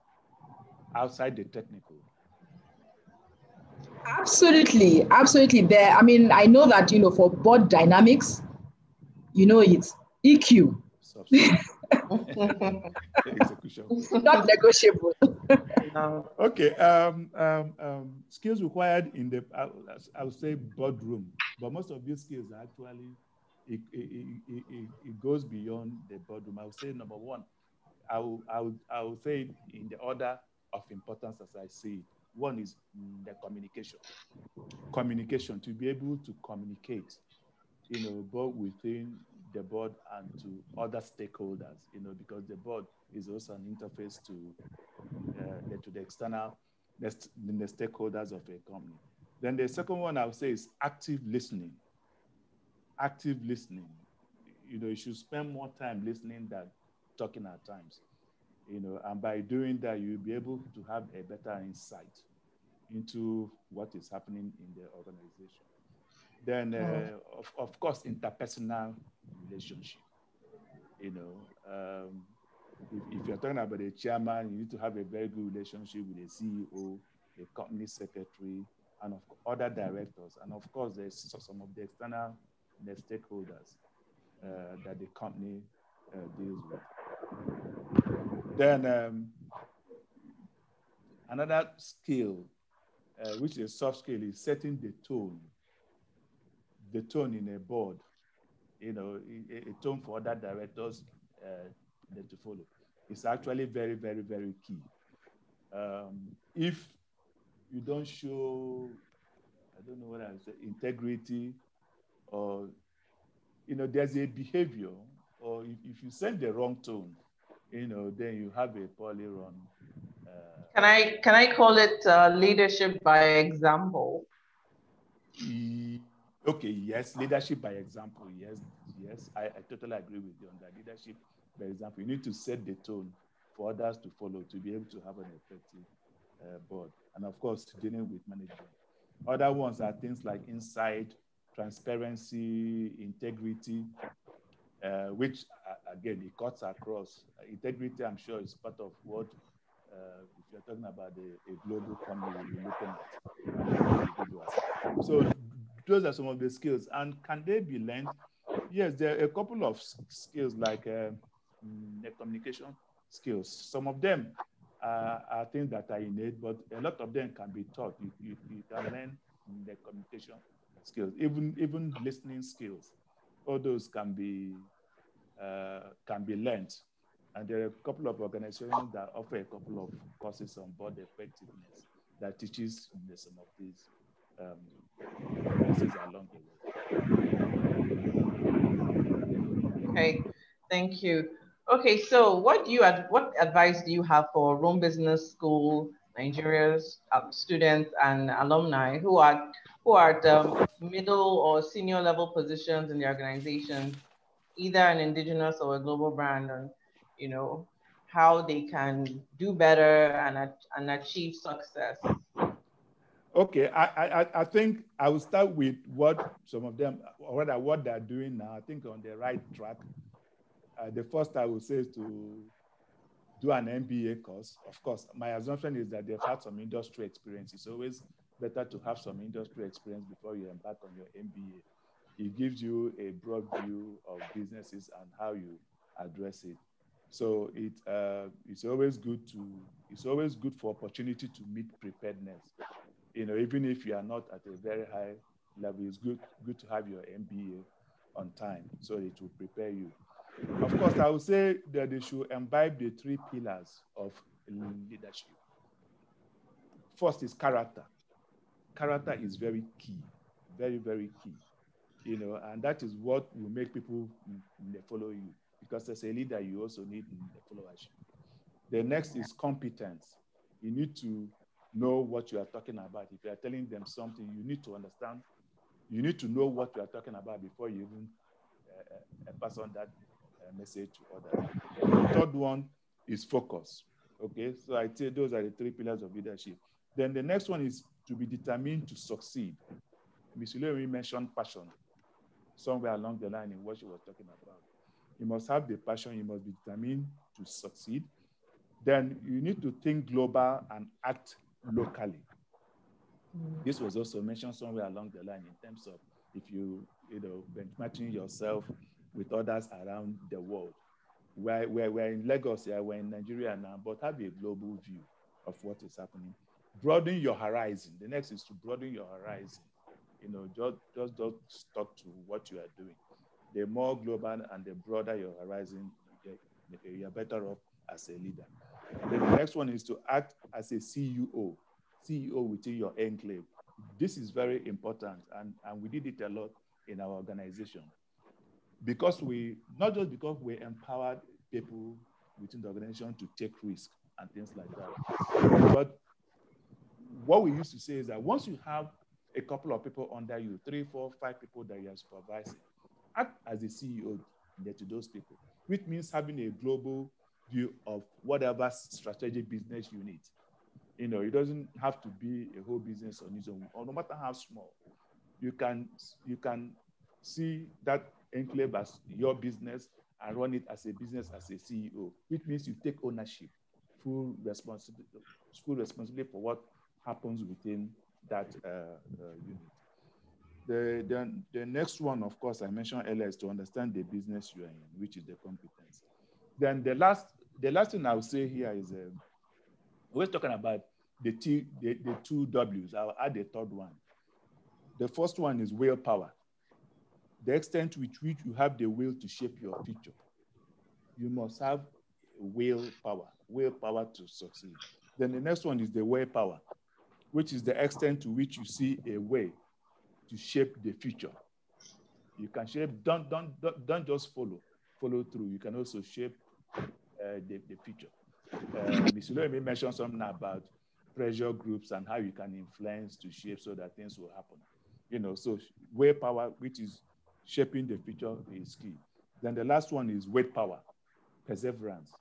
outside the technical? Absolutely. There. I know that, for board dynamics, it's EQ. Soft skills. Execution. Not negotiable. No. Okay. Skills required in the, I would say, boardroom, but most of these skills are actually, it goes beyond the boardroom. I would say number one, I would say in the order of importance as I see it. One is the communication. Communication, to be able to communicate, both within the board and to other stakeholders, because the board is also an interface to the external, the stakeholders of a company. Then the second one I would say is active listening. Active listening. You should spend more time listening than talking at times. And by doing that, you'll be able to have a better insight into what is happening in the organization. Then, of course, interpersonal relationship. If you're talking about a chairman, you need to have a very good relationship with the CEO, the company secretary, and other directors. And of course, there's some of the external stakeholders that the company deals with. Then another skill, which is a soft skill, is setting the tone in a board, a tone for other directors to follow. It's actually very, very, very key. If you don't show, I don't know what I would say, integrity, or, there's a behavior, or if you set the wrong tone, then you have a poorly run. Can I call it leadership by example? Okay, yes, leadership by example. Yes, I totally agree with you on that. Leadership by example. You need to set the tone for others to follow to be able to have an effective board. And of course, dealing with management. Other ones are things like insight, transparency, integrity, which again, it cuts across. Integrity, I'm sure, is part of what, if you're talking about a global company, we'll be looking at managing individuals. So those are some of the skills. And can they be learned? Yes, there are a couple of skills like communication skills. Some of them are things that are innate, but a lot of them can be taught. You can learn the communication skills, even listening skills. All those can be learned. And there are a couple of organizations that offer a couple of courses on board effectiveness that teaches some of these courses along the way. Okay, thank you. Okay, so what advice do you have for Rome Business School Nigeria's students and alumni who are at the middle or senior level positions in the organization, either an indigenous or a global brand, and how they can do better and achieve success? Okay, I think I will start with what some of them, or rather what they're doing now. I think on the right track. The first I would say is to do an MBA course. Of course, my assumption is that they've had some industry experience. It's always better to have some industry experience before you embark on your MBA. It gives you a broad view of businesses and how you address it. So it's always good for opportunity to meet preparedness. Even if you are not at a very high level, it's good to have your MBA on time so it will prepare you. Of course, I would say that they should imbibe the 3 pillars of leadership. First is character. Character is very key, very, very key. And that is what will make people follow you, because as a leader, you also need the followership. The next is competence. You need to know what you are talking about. If you are telling them something, you need to understand. You need to know what you are talking about before you even pass on that message to others. The third one is focus. Okay, so I'd say those are the 3 pillars of leadership. Then the next one is to be determined to succeed. Ms. Iluyemi mentioned passion somewhere along the line in what she was talking about. You must have the passion, you must be determined to succeed. Then you need to think global and act locally. This was also mentioned somewhere along the line in terms of if you benchmarking yourself with others around the world. We're in Lagos, we're in Nigeria now, but have a global view of what is happening. Broaden your horizon. The next is to broaden your horizon. Just don't stuck to what you are doing. The more global and the broader your horizon, you're better off as a leader. And then the next one is to act as a CEO within your enclave. This is very important, and we did it a lot in our organization. Not just because we empowered people within the organization to take risks and things like that, but what we used to say is that once you have a couple of people under you, 3, 4, 5 people that you are supervising, act as a CEO to those people, which means having a global view of whatever strategic business you need. It doesn't have to be a whole business on its own, or no matter how small. You can see that enclave as your business and run it as a business as a CEO, which means you take ownership, full responsibility for what happens within that unit. The next one, of course, I mentioned earlier, is to understand the business you are in, which is the competence. Then the last thing I would say here is we're talking about the 2 W's. I'll add a third one. The first one is willpower. The extent with which you have the will to shape your future. You must have willpower to succeed. Then the next one is the way power, which is the extent to which you see a way to shape the future. You can shape, don't just follow through. You can also shape the future. Ms. Iluyemi mentioned something about pressure groups and how you can influence to shape so that things will happen. You know, so willpower, which is shaping the future, is key. Then the last one is weight power, perseverance.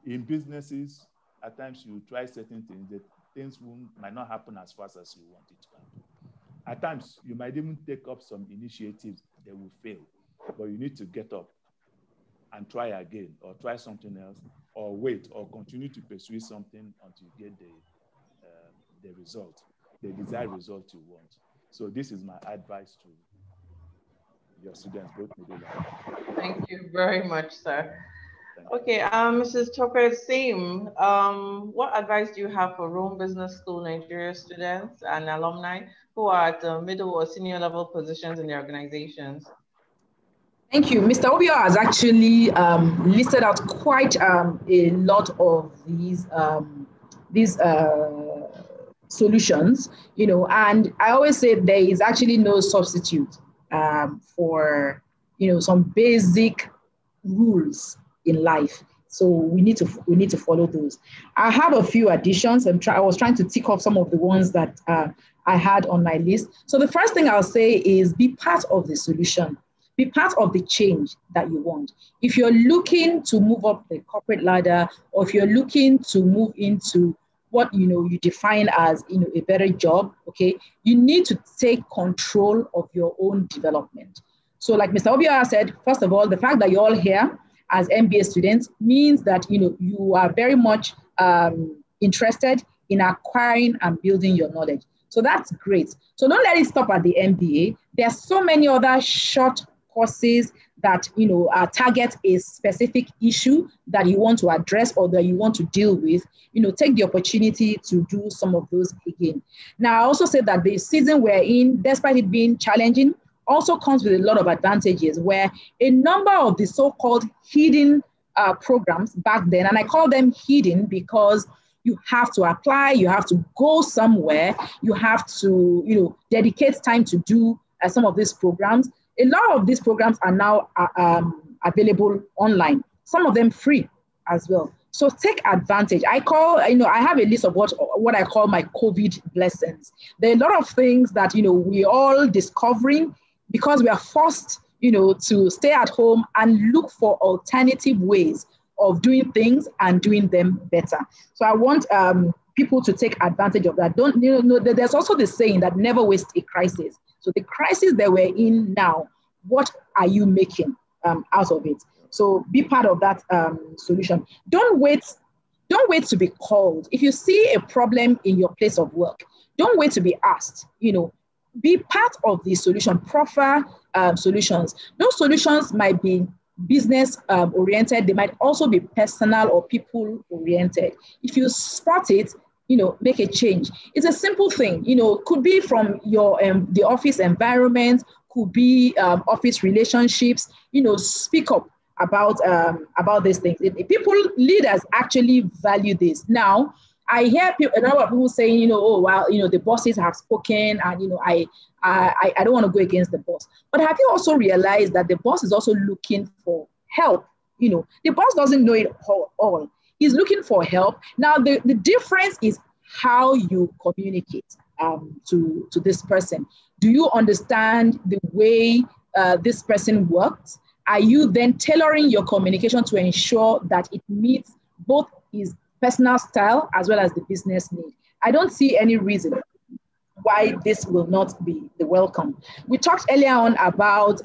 In businesses, at times you try certain things that things might not happen as fast as you want it to happen. At times, you might even take up some initiatives that will fail, but you need to get up and try again, or try something else, or wait, or continue to pursue something until you get the result, the desired result you want. So this is my advice to your students, both middle and. Thank you very much, sir. Okay, Mrs. Tope, same. What advice do you have for Rome Business School Nigeria students and alumni who are at middle or senior level positions in their organizations? Thank you. Mr. Obioha has actually listed out quite a lot of these solutions, you know, and I always say there is actually no substitute for, you know, some basic rules in life. So we need to follow those. I have a few additions. I was trying to tick off some of the ones that I had on my list. So the first thing I'll say is be part of the solution. Be part of the change that you want. If you're looking to move up the corporate ladder, or if you're looking to move into what you define as a better job, okay, you need to take control of your own development. So like Mr. Obioha said, first of all, the fact that you're all here as MBA students means that you are very much interested in acquiring and building your knowledge. So that's great. So don't let it stop at the MBA. There are so many other short courses that target a specific issue that you want to address or that you want to deal with. Take the opportunity to do some of those again. Now, I also said that the season we're in, despite it being challenging, also comes with a lot of advantages, where a number of the so-called hidden programs back then, and I call them hidden because you have to apply, you have to go somewhere, you have to dedicate time to do some of these programs. A lot of these programs are now available online, some of them free as well. So take advantage. I have a list of what I call my COVID blessings. There are a lot of things that we're all discovering because we are forced to stay at home and look for alternative ways of doing things and doing them better. So I want people to take advantage of that. There's also the saying that never waste a crisis. So the crisis that we're in now, what are you making out of it? So be part of that solution. Don't wait to be called. If you see a problem in your place of work, don't wait to be asked. Be part of the solution, proffer solutions. Those solutions might be business oriented. They might also be personal or people oriented. If you spot it, make a change. It's a simple thing, could be from your the office environment, could be office relationships, speak up about these things. Leaders actually value this. Now, I hear a lot of people saying, the bosses have spoken and, I don't want to go against the boss. But have you also realized that the boss is also looking for help? The boss doesn't know it all. He's looking for help. Now, the difference is how you communicate to this person. Do you understand the way this person works? Are you then tailoring your communication to ensure that it meets both his personal style as well as the business need? I don't see any reason why this will not be the welcome. We talked earlier on about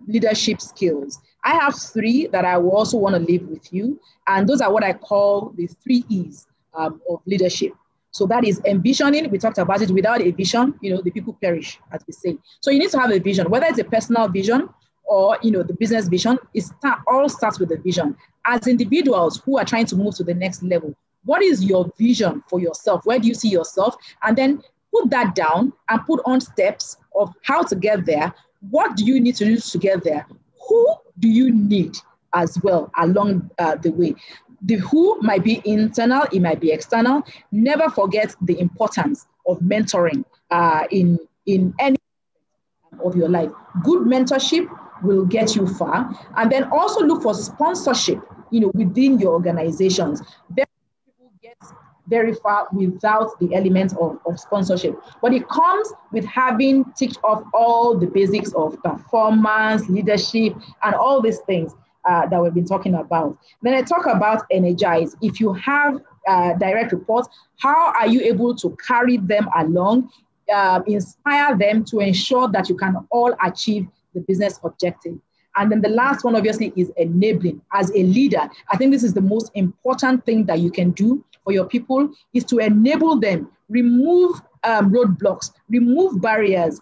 leadership skills. I have 3 that I will also want to leave with you. And those are what I call the 3 E's of leadership. So that is envisioning. We talked about it. Without a vision, the people perish, as we say. So you need to have a vision, whether it's a personal vision or the business vision. All starts with a vision. As individuals who are trying to move to the next level, what is your vision for yourself? Where do you see yourself? And then put that down and put on steps of how to get there. What do you need to do to get there? Who do you need as well along the way? The who might be internal, it might be external. Never forget the importance of mentoring in any of your life. Good mentorship will get you far. And then also look for sponsorship within your organizations. Very few people get very far without the element of sponsorship. But it comes with having ticked off all the basics of performance, leadership, and all these things that we've been talking about. Then I talk about energize. If you have direct reports, how are you able to carry them along, inspire them to ensure that you can all achieve the business objective? And then the last one, obviously, is enabling. As a leader, I think this is the most important thing that you can do for your people, is to enable them, remove roadblocks, remove barriers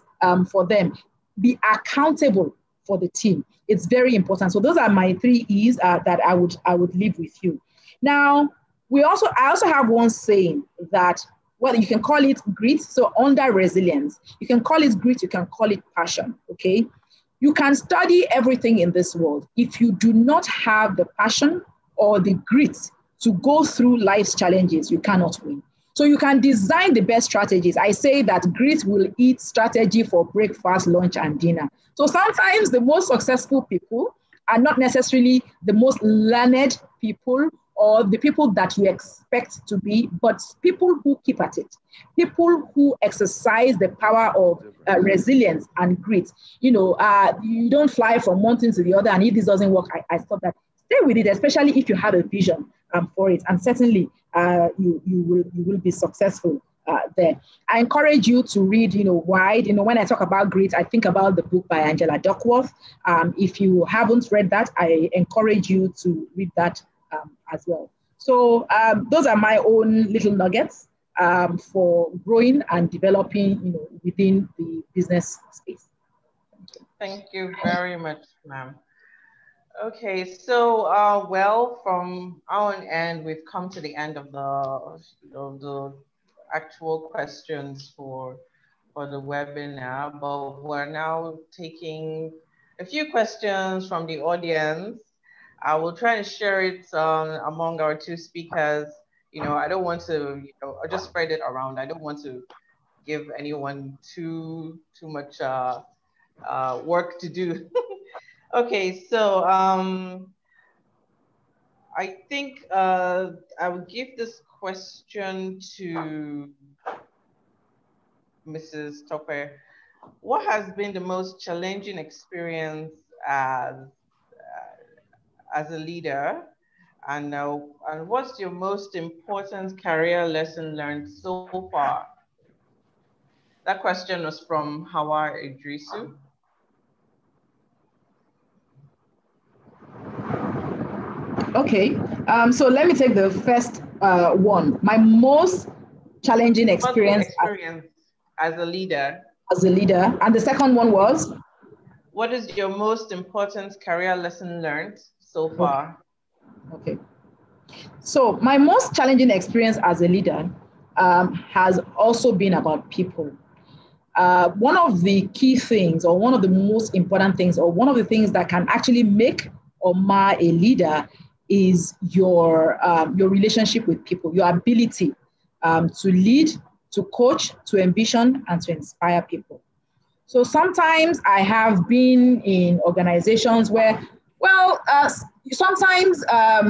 for them, be accountable for the team. It's very important. So those are my 3 E's that I would leave with you. Now, I also have one saying that, well, you can call it grit. So under resilience, you can call it grit, you can call it passion, okay? You can study everything in this world. If you do not have the passion or the grit to go through life's challenges, you cannot win. So you can design the best strategies. I say that grit will eat strategy for breakfast, lunch, and dinner. So sometimes the most successful people are not necessarily the most learned people or the people that you expect to be, but people who keep at it, people who exercise the power of resilience and grit. You don't fly from one thing to the other, and if this doesn't work, I stop that. Stay with it, especially if you have a vision for it, and certainly you will be successful there. I encourage you to read, Wide. When I talk about grit, I think about the book by Angela Duckworth. If you haven't read that, I encourage you to read that as well. So those are my own little nuggets for growing and developing, within the business space. Thank you very much, ma'am. Okay, so well, from our end, we've come to the end of the actual questions for the webinar, but we're now taking a few questions from the audience. I will try and share it among our 2 speakers. I don't want to, I'll just spread it around. I don't want to give anyone too much work to do. Okay, so I think I will give this question to Mrs. Tope. What has been the most challenging experience as a leader, and what's your most important career lesson learned so far? That question was from Hawa Idrisu. Okay, so let me take the first one. My most challenging experience as a leader. As a leader, and the second one was? What is your most important career lesson learned so far? Okay. So my most challenging experience as a leader has also been about people. One of the key things, or one of the most important things, or one of the things that can actually make or mar a leader is your relationship with people, your ability to lead, to coach, to ambition, and to inspire people. So sometimes I have been in organizations where, sometimes there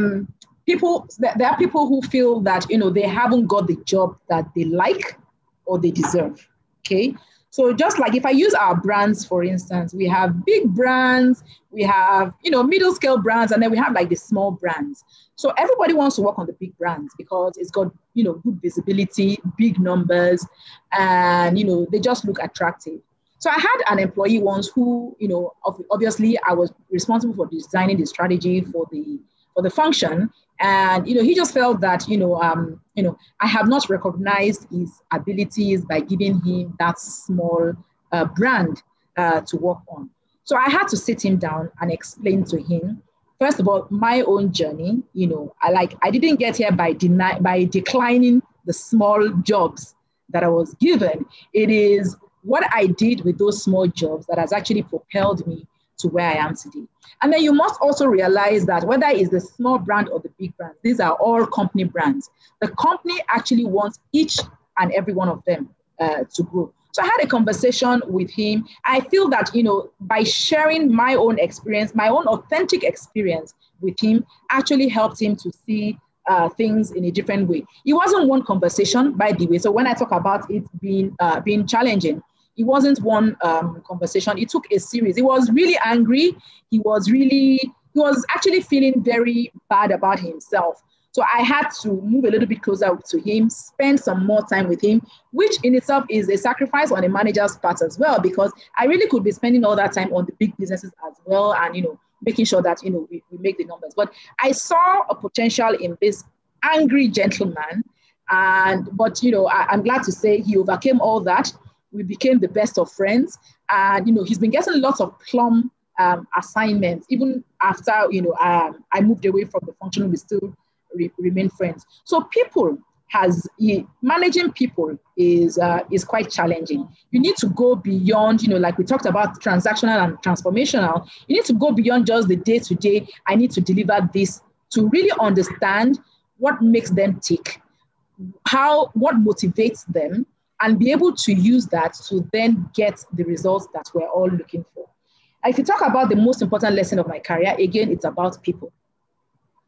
are people who feel that, they haven't got the job that they like or they deserve, okay? So just like if I use our brands, for instance, we have big brands, we have, middle scale brands, and then we have like the small brands. So everybody wants to work on the big brands because it's got, good visibility, big numbers, and, they just look attractive. So I had an employee once who, obviously I was responsible for designing the strategy for the function. And, he just felt that, I have not recognized his abilities by giving him that small brand to work on. So I had to sit him down and explain to him, first of all, my own journey. I didn't get here by declining the small jobs that I was given. It is what I did with those small jobs that has actually propelled me to where I am today. And then you must also realize that whether it's the small brand or the big brand, these are all company brands. The company actually wants each and every one of them to grow. So I had a conversation with him. I feel that, by sharing my own experience, my own authentic experience with him actually helped him to see things in a different way. It wasn't one conversation, by the way. So when I talk about it being challenging, it wasn't one conversation. It took a series. He was really angry. He was actually feeling very bad about himself. So I had to move a little bit closer to him, spend some more time with him, which in itself is a sacrifice on a manager's part as well, because I really could be spending all that time on the big businesses as well, and making sure that we make the numbers. But I saw a potential in this angry gentleman, but I'm glad to say he overcame all that. We became the best of friends, and he's been getting lots of plum assignments even after I moved away from the function. We still remain friends. So managing people is quite challenging. You need to go beyond, like we talked about transactional and transformational. You need to go beyond just the day-to-day. I need to deliver this, to really understand what makes them tick, what motivates them, and be able to use that to then get the results that we're all looking for. If you talk about the most important lesson of my career, again, it's about people.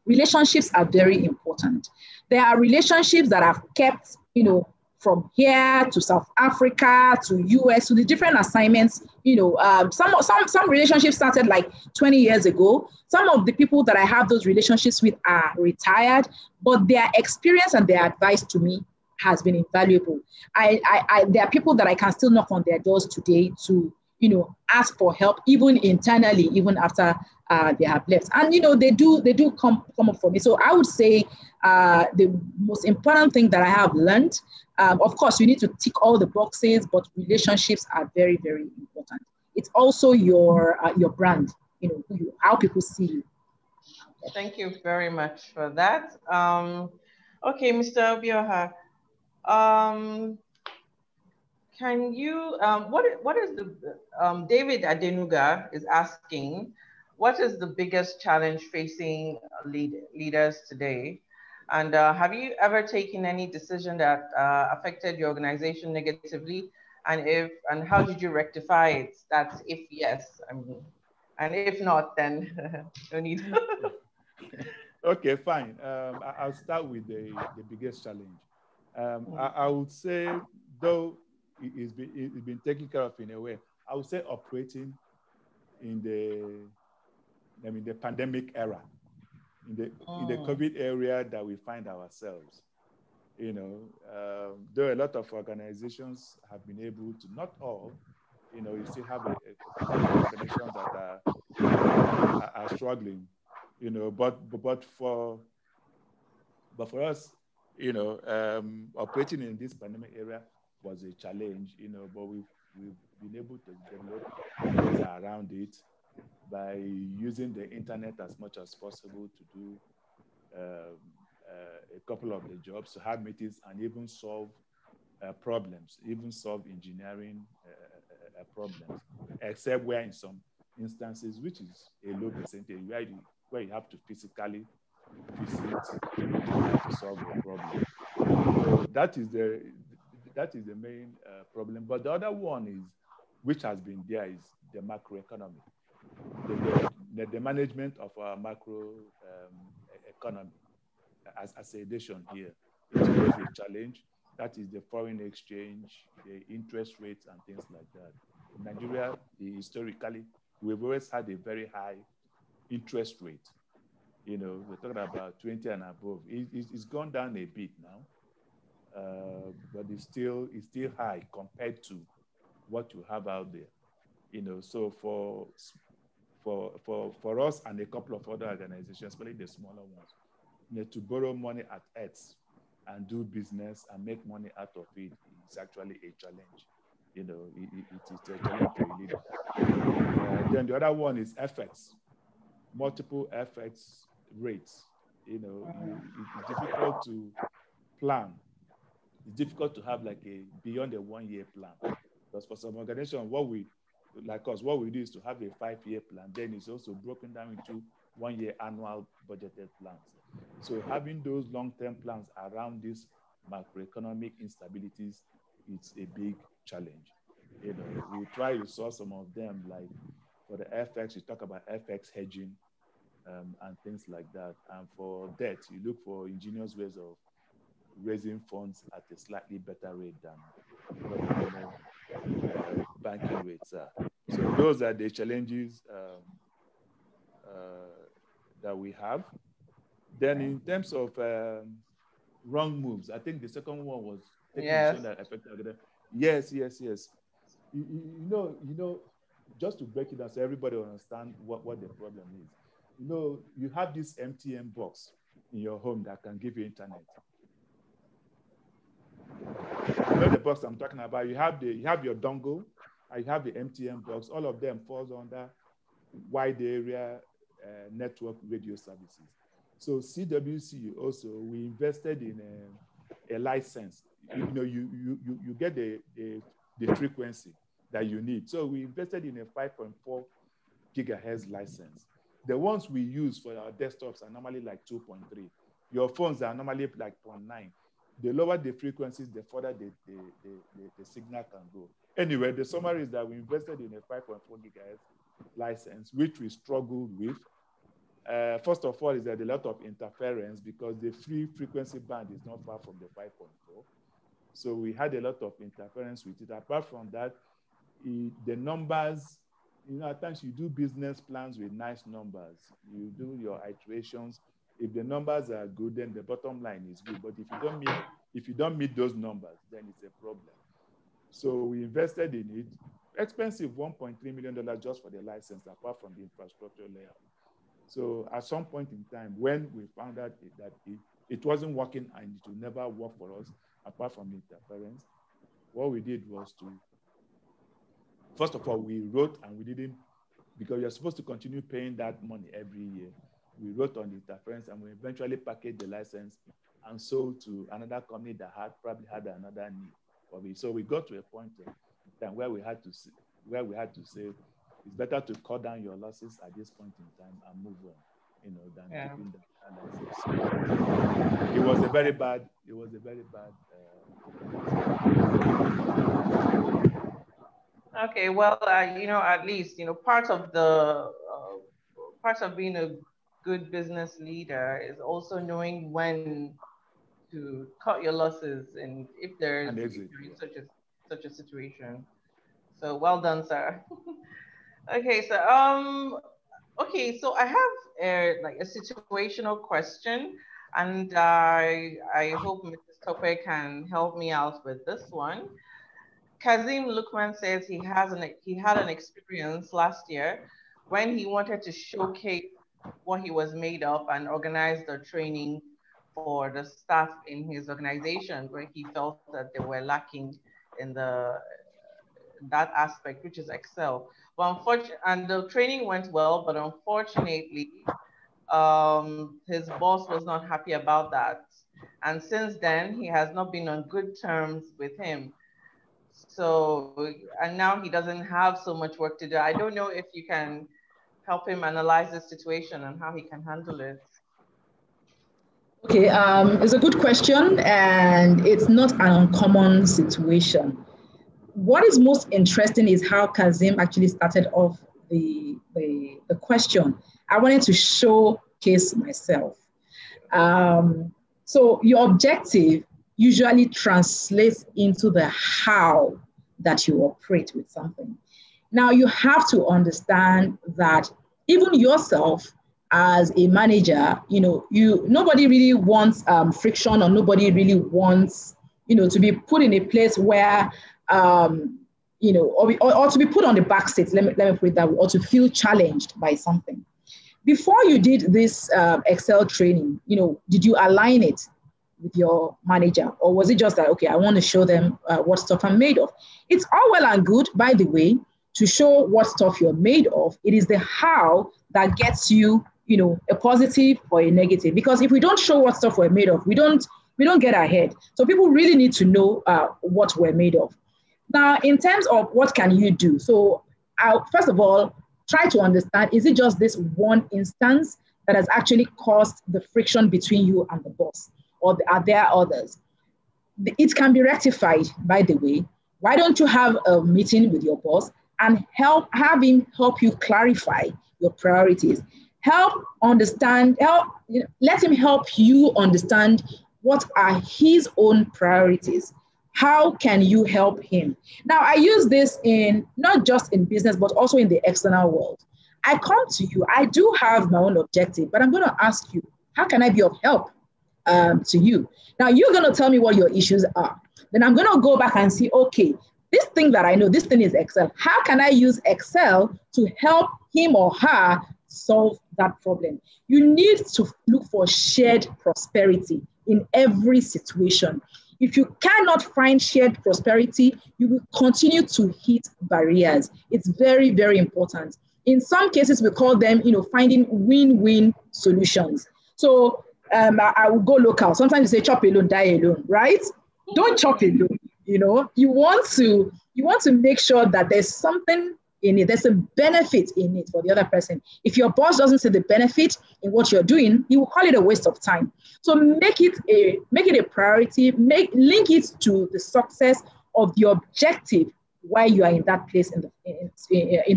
Relationships are very important. There are relationships that I've kept, from here to South Africa to US to the different assignments. Some relationships started like 20 years ago. Some of the people that I have those relationships with are retired, but their experience and their advice to me has been invaluable. There are people that I can still knock on their doors today to ask for help, even internally, even after they have left. And they do come up for me. So I would say the most important thing that I have learned, of course, you need to tick all the boxes, but relationships are very, very important. It's also your brand, how people see you. Thank you very much for that. Okay, Mr. Obioha. Can you, what is the, David Adenuga is asking, what is the biggest challenge facing leaders today? And have you ever taken any decision that affected your organization negatively? And how did you rectify it? That's if yes, and if not, then no need. Okay, fine. I'll start with the biggest challenge. I would say, though it's been taken care of in a way, I would say operating in the pandemic era, in the COVID area that we find ourselves. Though a lot of organizations have been able to, not all, you still have a couple of organizations that are struggling, but for us, operating in this pandemic area was a challenge, but we've been able to develop ways around it by using the internet as much as possible to do a couple of the jobs, to have meetings and even solve problems, even solve engineering problems, except where in some instances, which is a low percentage, where you have to physically visit to solve a problem. So that is the main problem. But the other one is, which has been there, is the macroeconomy, the management of our macro economy as a nation here. It's always a challenge. That is the foreign exchange, the interest rates, and things like that. In Nigeria, historically, we've always had a very high interest rate. We're talking about 20 and above. It's gone down a bit now, but it's still high compared to what you have out there. So for us and a couple of other organizations, especially the smaller ones, to borrow money at X and do business and make money out of it is actually a challenge. It is a challenge for a leader. Then the other one is FX, multiple FX rates. It's difficult to plan. It's difficult to have like beyond a 1 year plan. Because for some organizations, what we do is to have a 5-year plan. Then it's also broken down into 1 year annual budgeted plans. So having those long-term plans around these macroeconomic instabilities, it's a big challenge. You know, we try to solve some of them, like for the FX, you talk about FX hedging and things like that. And for debt, you look for ingenious ways of raising funds at a slightly better rate than what the normal banking rates are. So those are the challenges that we have. Then in terms of wrong moves, I think the second one was taking action that affected. Yes. You know, just to break it down so everybody will understand what the problem is. You know, you have this MTN box in your home that can give you internet. You know the box I'm talking about. You have your dongle, and you have the MTN box. All of them falls under wide area network radio services. So CWC also, we invested in a license. You know, you get the frequency that you need. So we invested in a 5.4 gigahertz license. The ones we use for our desktops are normally like 2.3. Your phones are normally like 0.9. The lower the frequencies, the further the signal can go. Anyway, the summary is that we invested in a 5.4 gigahertz license, which we struggled with. First of all, is that a lot of interference because the free frequency band is not far from the 5.4. So we had a lot of interference with it. Apart from that, the numbers, you know, at times you do business plans with nice numbers. You do your iterations. If the numbers are good, then the bottom line is good. But if you don't meet those numbers, then it's a problem. So we invested in it. Expensive, $1.3 million just for the license, apart from the infrastructure layer. So at some point in time, when we found out that it wasn't working and it would never work for us, apart from the interference, what we did was to, first of all, we wrote and we didn't, because you're supposed to continue paying that money every year. We wrote on the interference and we eventually packaged the license and sold to another company that probably had another need of it. So we got to a point in time where we had to say, it's better to cut down your losses at this point in time and move on, you know, than keeping that license. So it was a very bad. Okay, well, you know, at least, you know, part of being a good business leader is also knowing when to cut your losses and if you're in such a situation. So well done, sir. Okay, so I have like a situational question, and I hope Mrs. Tope can help me out with this one. Kazim Lukman says he had an experience last year when he wanted to showcase what he was made of and organize the training for the staff in his organization, where he felt that they were lacking in that aspect, which is Excel. But and the training went well, but unfortunately, his boss was not happy about that. And since then, he has not been on good terms with him. So, and now he doesn't have so much work to do. I don't know if you can help him analyze the situation and how he can handle it. Okay, it's a good question, and it's not an uncommon situation. What is most interesting is how Kazim actually started off the question. I wanted to showcase myself. So your objective usually translates into the how that you operate with something. Now you have to understand that even yourself as a manager, you know, nobody really wants friction, or nobody really wants, you know, to be put in a place where, you know, or to be put on the back seat, let me put it that way, or to feel challenged by something. Before you did this Excel training, you know, did you align it with your manager, or was it just that, okay, I want to show them what stuff I'm made of? It's all well and good, by the way, to show what stuff you're made of. It is the how that gets you, you know, a positive or a negative. Because if we don't show what stuff we're made of, we don't get ahead. So people really need to know what we're made of. Now, in terms of what can you do? So first of all, try to understand, is it just this one instance that has actually caused the friction between you and the boss? Or are there others? It can be rectified, by the way, Why don't you have a meeting with your boss and have him help you clarify your priorities? Let him help you understand what are his own priorities. How can you help him? Now, I use this in not just in business, but also in the external world. I come to you, I do have my own objective, but I'm going to ask you, how can I be of help to you? Now, you're going to tell me what your issues are. Then I'm going to go back and see, okay, this thing that I know, this thing is Excel. How can I use Excel to help him or her solve that problem? You need to look for shared prosperity in every situation. If you cannot find shared prosperity, you will continue to hit barriers. It's very, very important. In some cases, we call them, finding win-win solutions. So I will go local. Sometimes you say chop alone, die alone, right? Don't chop alone. You want to make sure that there's something in it. There's a benefit in it for the other person. If your boss doesn't see the benefit in what you're doing, he will call it a waste of time. So make it a priority. Link it to the success of the objective while you are in that place in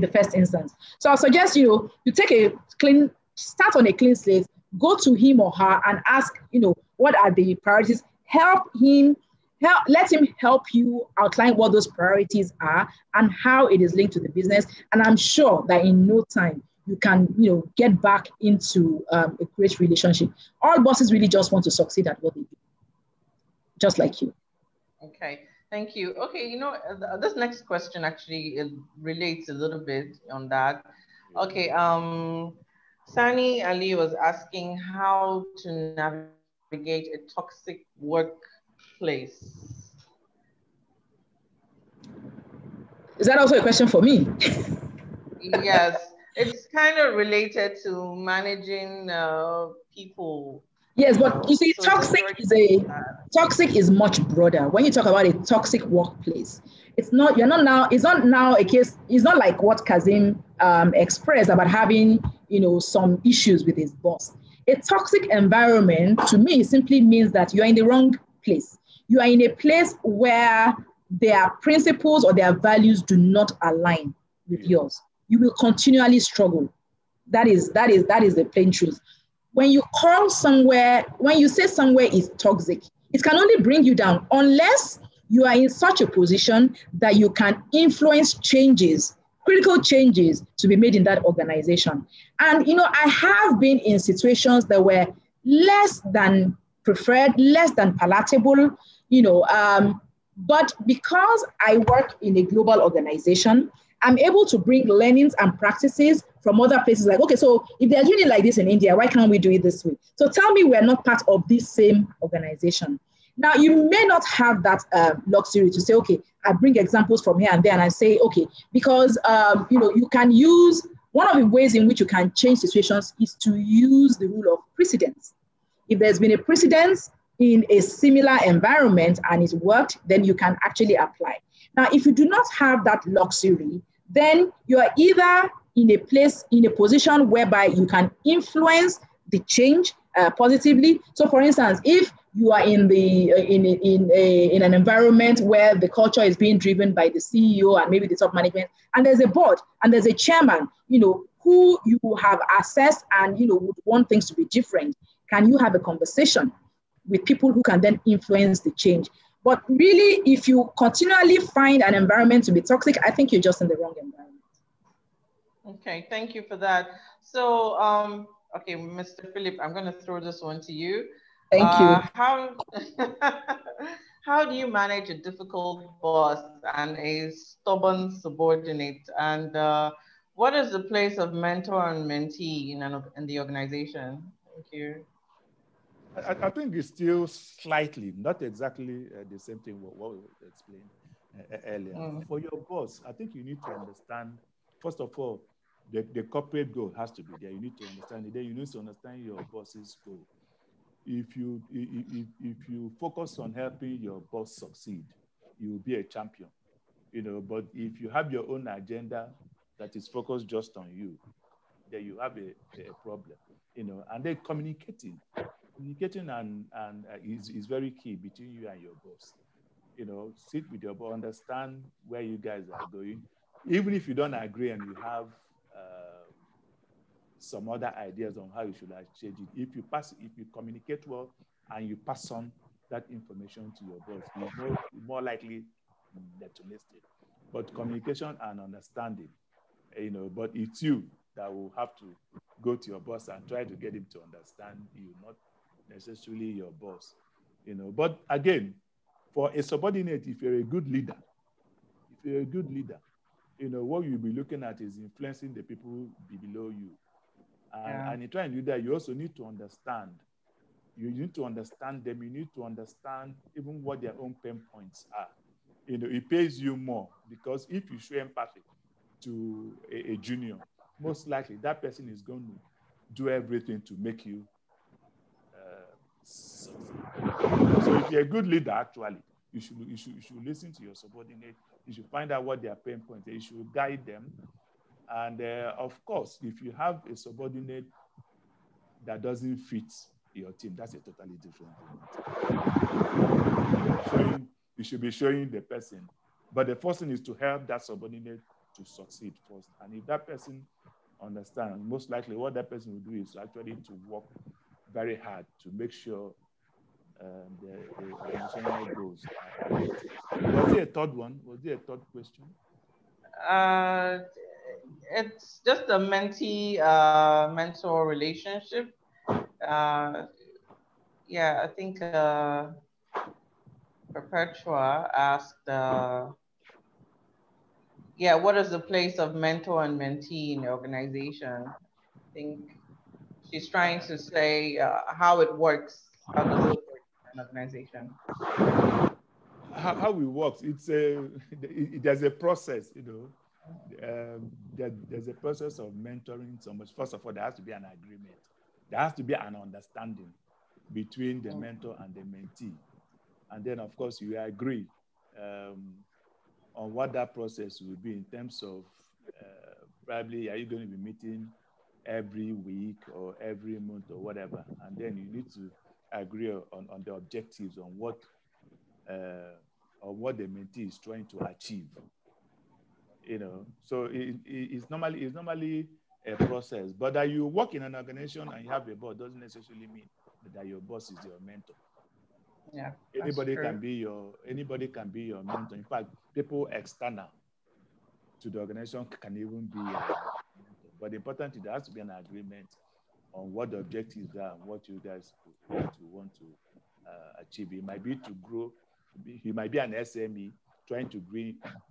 the first instance. So I suggest you take start on a clean slate, go to him or her and ask, what are the priorities? Let him help you outline what those priorities are and how it is linked to the business. And I'm sure that in no time, you can, get back into a great relationship. All bosses really just want to succeed at what they do, just like you. Okay, thank you. Okay, this next question actually relates a little bit on that. Okay, Sani Ali was asking how to navigate a toxic workplace. Is that also a question for me? Yes, it's kind of related to managing people. Yes, but you see, toxic is much broader. When you talk about a toxic workplace, it's not now a case, it's not like what Kazim expressed about having, some issues with his boss. A toxic environment to me simply means that you're in the wrong place. You are in a place where their principles or their values do not align with yours. You will continually struggle. That is the plain truth. When you say somewhere is toxic, it can only bring you down unless you are in such a position that you can influence critical changes to be made in that organization. And, I have been in situations that were less than preferred, less than palatable, but because I work in a global organization, I'm able to bring learnings and practices from other places. Like, okay, so if they're doing it like this in India, why can't we do it this way? So tell me we're not part of this same organization. Now, you may not have that luxury to say, okay, I bring examples from here and there, and I say, okay, because, you can use, one of the ways in which you can change situations is to use the rule of precedence. If there's been a precedence in a similar environment and it's worked, then you can actually apply. Now, if you do not have that luxury, then you are either in a position whereby you can influence the change positively. So, for instance, if you are in an environment where the culture is being driven by the CEO and maybe the top management, and there's a board and there's a chairman, who you have assessed and would want things to be different, can you have a conversation with people who can then influence the change? But really, if you continually find an environment to be toxic, I think you're just in the wrong environment. Okay, thank you for that. So, okay, Mr. Philip, I'm going to throw this one to you. Thank you. How do you manage a difficult boss and a stubborn subordinate? And what is the place of mentor and mentee in the organization? Thank you. I think it's still slightly, not exactly the same thing what we explained earlier. For your boss, I think you need to understand, first of all, the corporate goal has to be there. You need to understand it. Then you need to understand your boss's goal. If you focus on helping your boss succeed, you will be a champion. But if you have your own agenda that is focused just on you, then you have a problem. And then communicating and is very key between you and your boss. You know, sit with your boss, understand where you guys are going. Even if you don't agree and you have some other ideas on how you should change it, if you communicate well and you pass on that information to your boss, he's more likely to listen. But communication and understanding, you know, but it's you that will have to go to your boss and try to get him to understand you, not necessarily your boss, you know. But again, for a subordinate, if you're a good leader, you know, what you'll be looking at is influencing the people below you. And in trying to do that, you also need to understand. You need to understand them. You need to understand even what their own pain points are. You know, it pays you more because if you show empathy to a junior, most likely that person is going to do everything to make you succeed. So if you're a good leader, actually, you should listen to your subordinate. You should find out what their pain points are. You should guide them. And of course, if you have a subordinate that doesn't fit your team, that's a totally different thing. You should be showing the person. But the first thing is to help that subordinate to succeed first. And if that person understands, most likely what that person will do is actually to work very hard to make sure the organizational goals are met. Was there a third one? Was there a third question? It's just a mentee mentor relationship. Yeah, I think Perpetua asked, yeah, what is the place of mentor and mentee in the organization? I think she's trying to say how it works. How does it work in an organization? How it works? It's there's a process, you know. There's a process of mentoring so much. First of all, there has to be an agreement. There has to be an understanding between the mentor and the mentee. And then, of course, you agree on what that process will be in terms of probably are you going to be meeting every week or every month or whatever. And then you need to agree on the objectives on what the mentee is trying to achieve. You know, so it's normally a process. But that you work in an organization and you have a boss doesn't necessarily mean that your boss is your mentor. Yeah, anybody can be your mentor. In fact, people external to the organization can even be your mentor. But the important is there has to be an agreement on what the objectives are and what you guys want to achieve. It might be to grow. You might be an SME trying to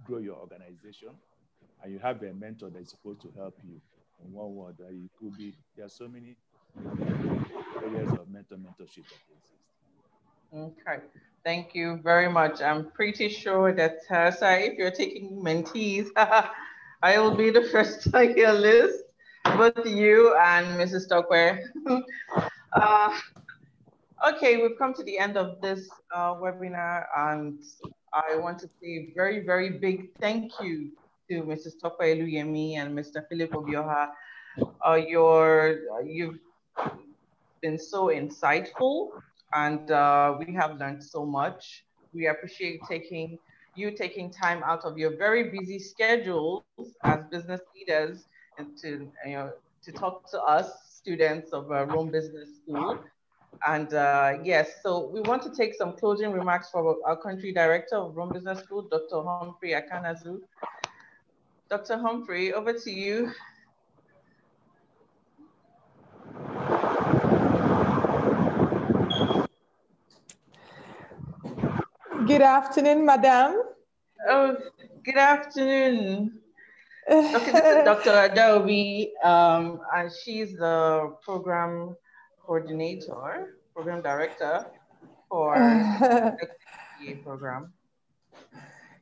grow your organization, and you have a mentor that is supposed to help you. In one word, it could be, there are so many areas of mentorship that exist. Okay, thank you very much. I'm pretty sure that, sorry, if you're taking mentees, I will be the first on your list, both you and Mrs. Stockwell. Okay, we've come to the end of this webinar, and I want to say a very, very big thank you to Mrs. Stockwell Iluyemi and Mr. Philip Obioha. You've been so insightful, and we have learned so much. We appreciate you taking time out of your very busy schedules as business leaders and to talk to us, students of Rome Business School. And yes, so we want to take some closing remarks from our country director of Rome Business School, Dr. Humphrey Akanazu. Dr. Humphrey, over to you. Good afternoon, madam. Oh, good afternoon. Okay, this is Dr. Adobe, and she's the program director for the XPA program.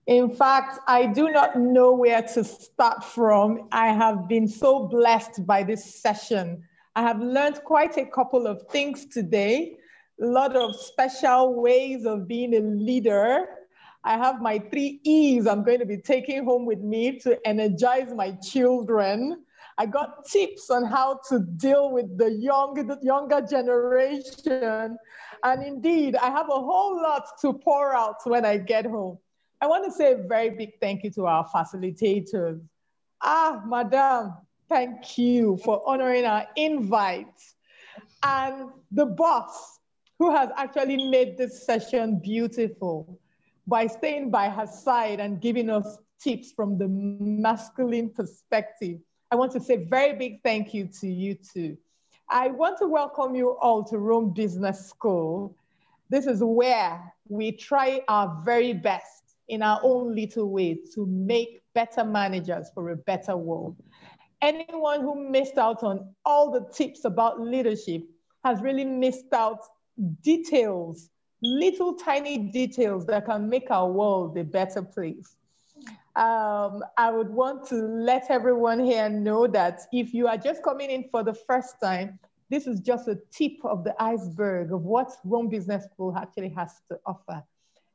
In fact, I do not know where to start from. I have been so blessed by this session. I have learned quite a couple of things today, a lot of special ways of being a leader. I have my 3 E's I'm going to be taking home with me to energize my children. I got tips on how to deal with the younger generation. And indeed, I have a whole lot to pour out when I get home. I want to say a very big thank you to our facilitators. Madam, thank you for honoring our invite. And the boss, who has actually made this session beautiful by staying by her side and giving us tips from the masculine perspective. I want to say a very big thank you to you too. I want to welcome you all to Rome Business School. This is where we try our very best in our own little way to make better managers for a better world. Anyone who missed out on all the tips about leadership has really missed out details, little tiny details that can make our world a better place. I would want to let everyone here know that if you are just coming in for the first time, this is just a tip of the iceberg of what Rome Business School actually has to offer.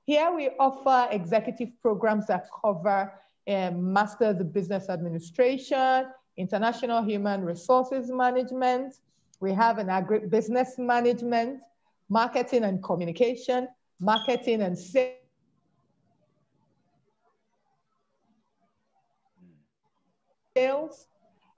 Here we offer executive programs that cover Masters of Business Administration, International Human Resources Management. We have an agribusiness management, marketing and communication, marketing and sales.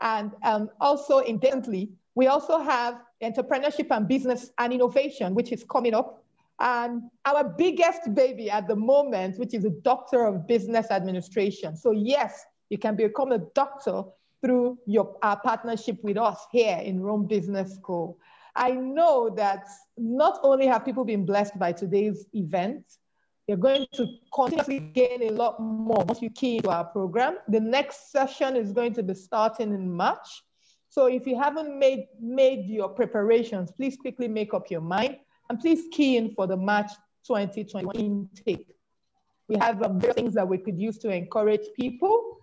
And also importantly, we also have entrepreneurship and business and innovation, which is coming up. And our biggest baby at the moment, which is a Doctor of Business Administration. So yes, you can become a doctor through our partnership with us here in Rome Business School. I know that not only have people been blessed by today's event, you're going to continuously gain a lot more once you key into our program. The next session is going to be starting in March. So if you haven't made your preparations, please quickly make up your mind and please key in for the March 2021 intake. We have things that we could use to encourage people,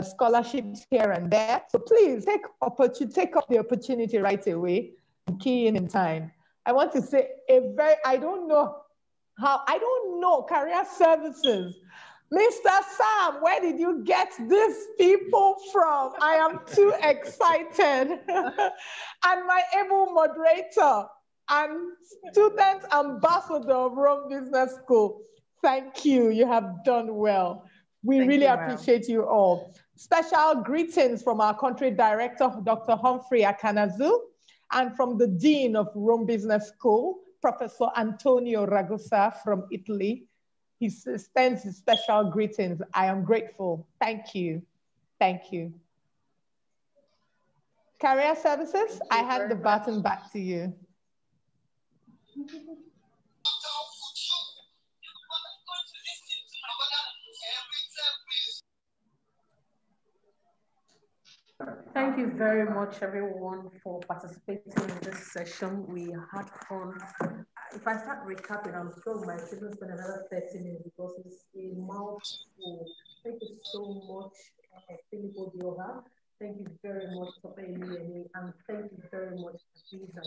scholarships here and there. So please take up the opportunity right away and key in time. I want to say I don't know, career services. Mr. Sam, where did you get these people from? I am too excited. And my able moderator and student ambassador of Rome Business School. Thank you, you have done well. We really appreciate you all. Special greetings from our country director, Dr. Humphrey Akanazu, and from the Dean of Rome Business School, Professor Antonio Ragusa from Italy. He sends his special greetings. I am grateful. Thank you. Thank you. Career Services, I hand the baton back to you. Thank you very much, everyone, for participating in this session. We had fun. If I start recapping, I'm sure my students spend another 30 minutes because it's a mouthful. Thank you so much, Philip Obioha. Thank you very much, Iluyemi, and thank you very much, Aziza.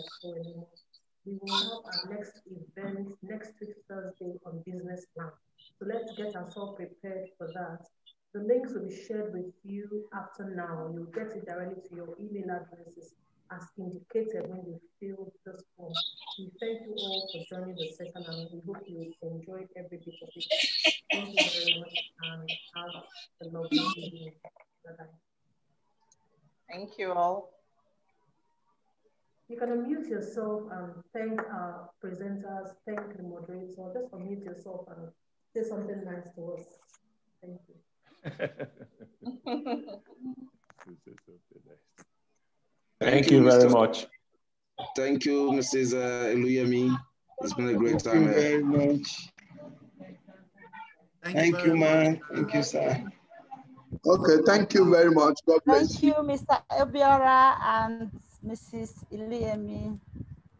We will have our next event next week, Thursday, on business plan. So let's get ourselves prepared for that. The links will be shared with you after now. You'll get it directly to your email addresses as indicated when you fill this form. We thank you all for joining the session and we hope you enjoyed every bit of it. Thank you very much and have a lovely evening. Bye-bye. Thank you all. You can unmute yourself and thank our presenters, thank the moderator. Just unmute yourself and say something nice to us. Thank you. Thank you very much. Thank you, Mrs. Iluyemi. It's been a great time. Thank you very much. Thank you, man. Thank you, sir. Okay, thank you very much. God bless you. Thank you, Mr. Obioha and Mrs. Iluyemi.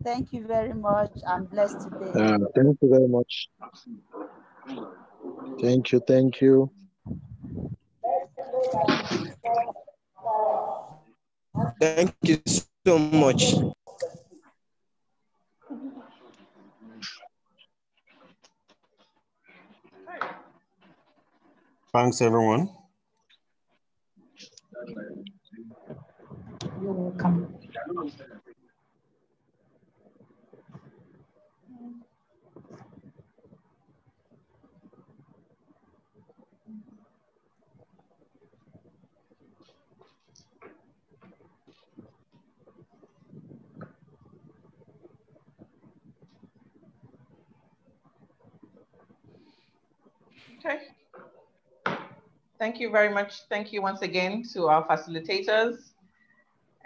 Thank you very much. I'm blessed today. Thank you very much. Thank you. Thank you. Thank you so much. Thanks, everyone. You're welcome. Okay. Thank you very much. Thank you once again to our facilitators.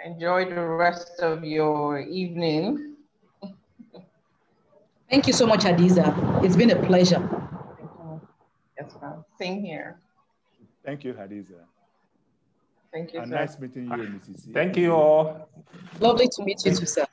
Enjoy the rest of your evening. Thank you so much, Hadiza. It's been a pleasure. Yes, ma'am. Same here. Thank you, Hadiza. Thank you, and sir. Nice meeting you, Mrs. Thank you all. Lovely to meet you too, sir.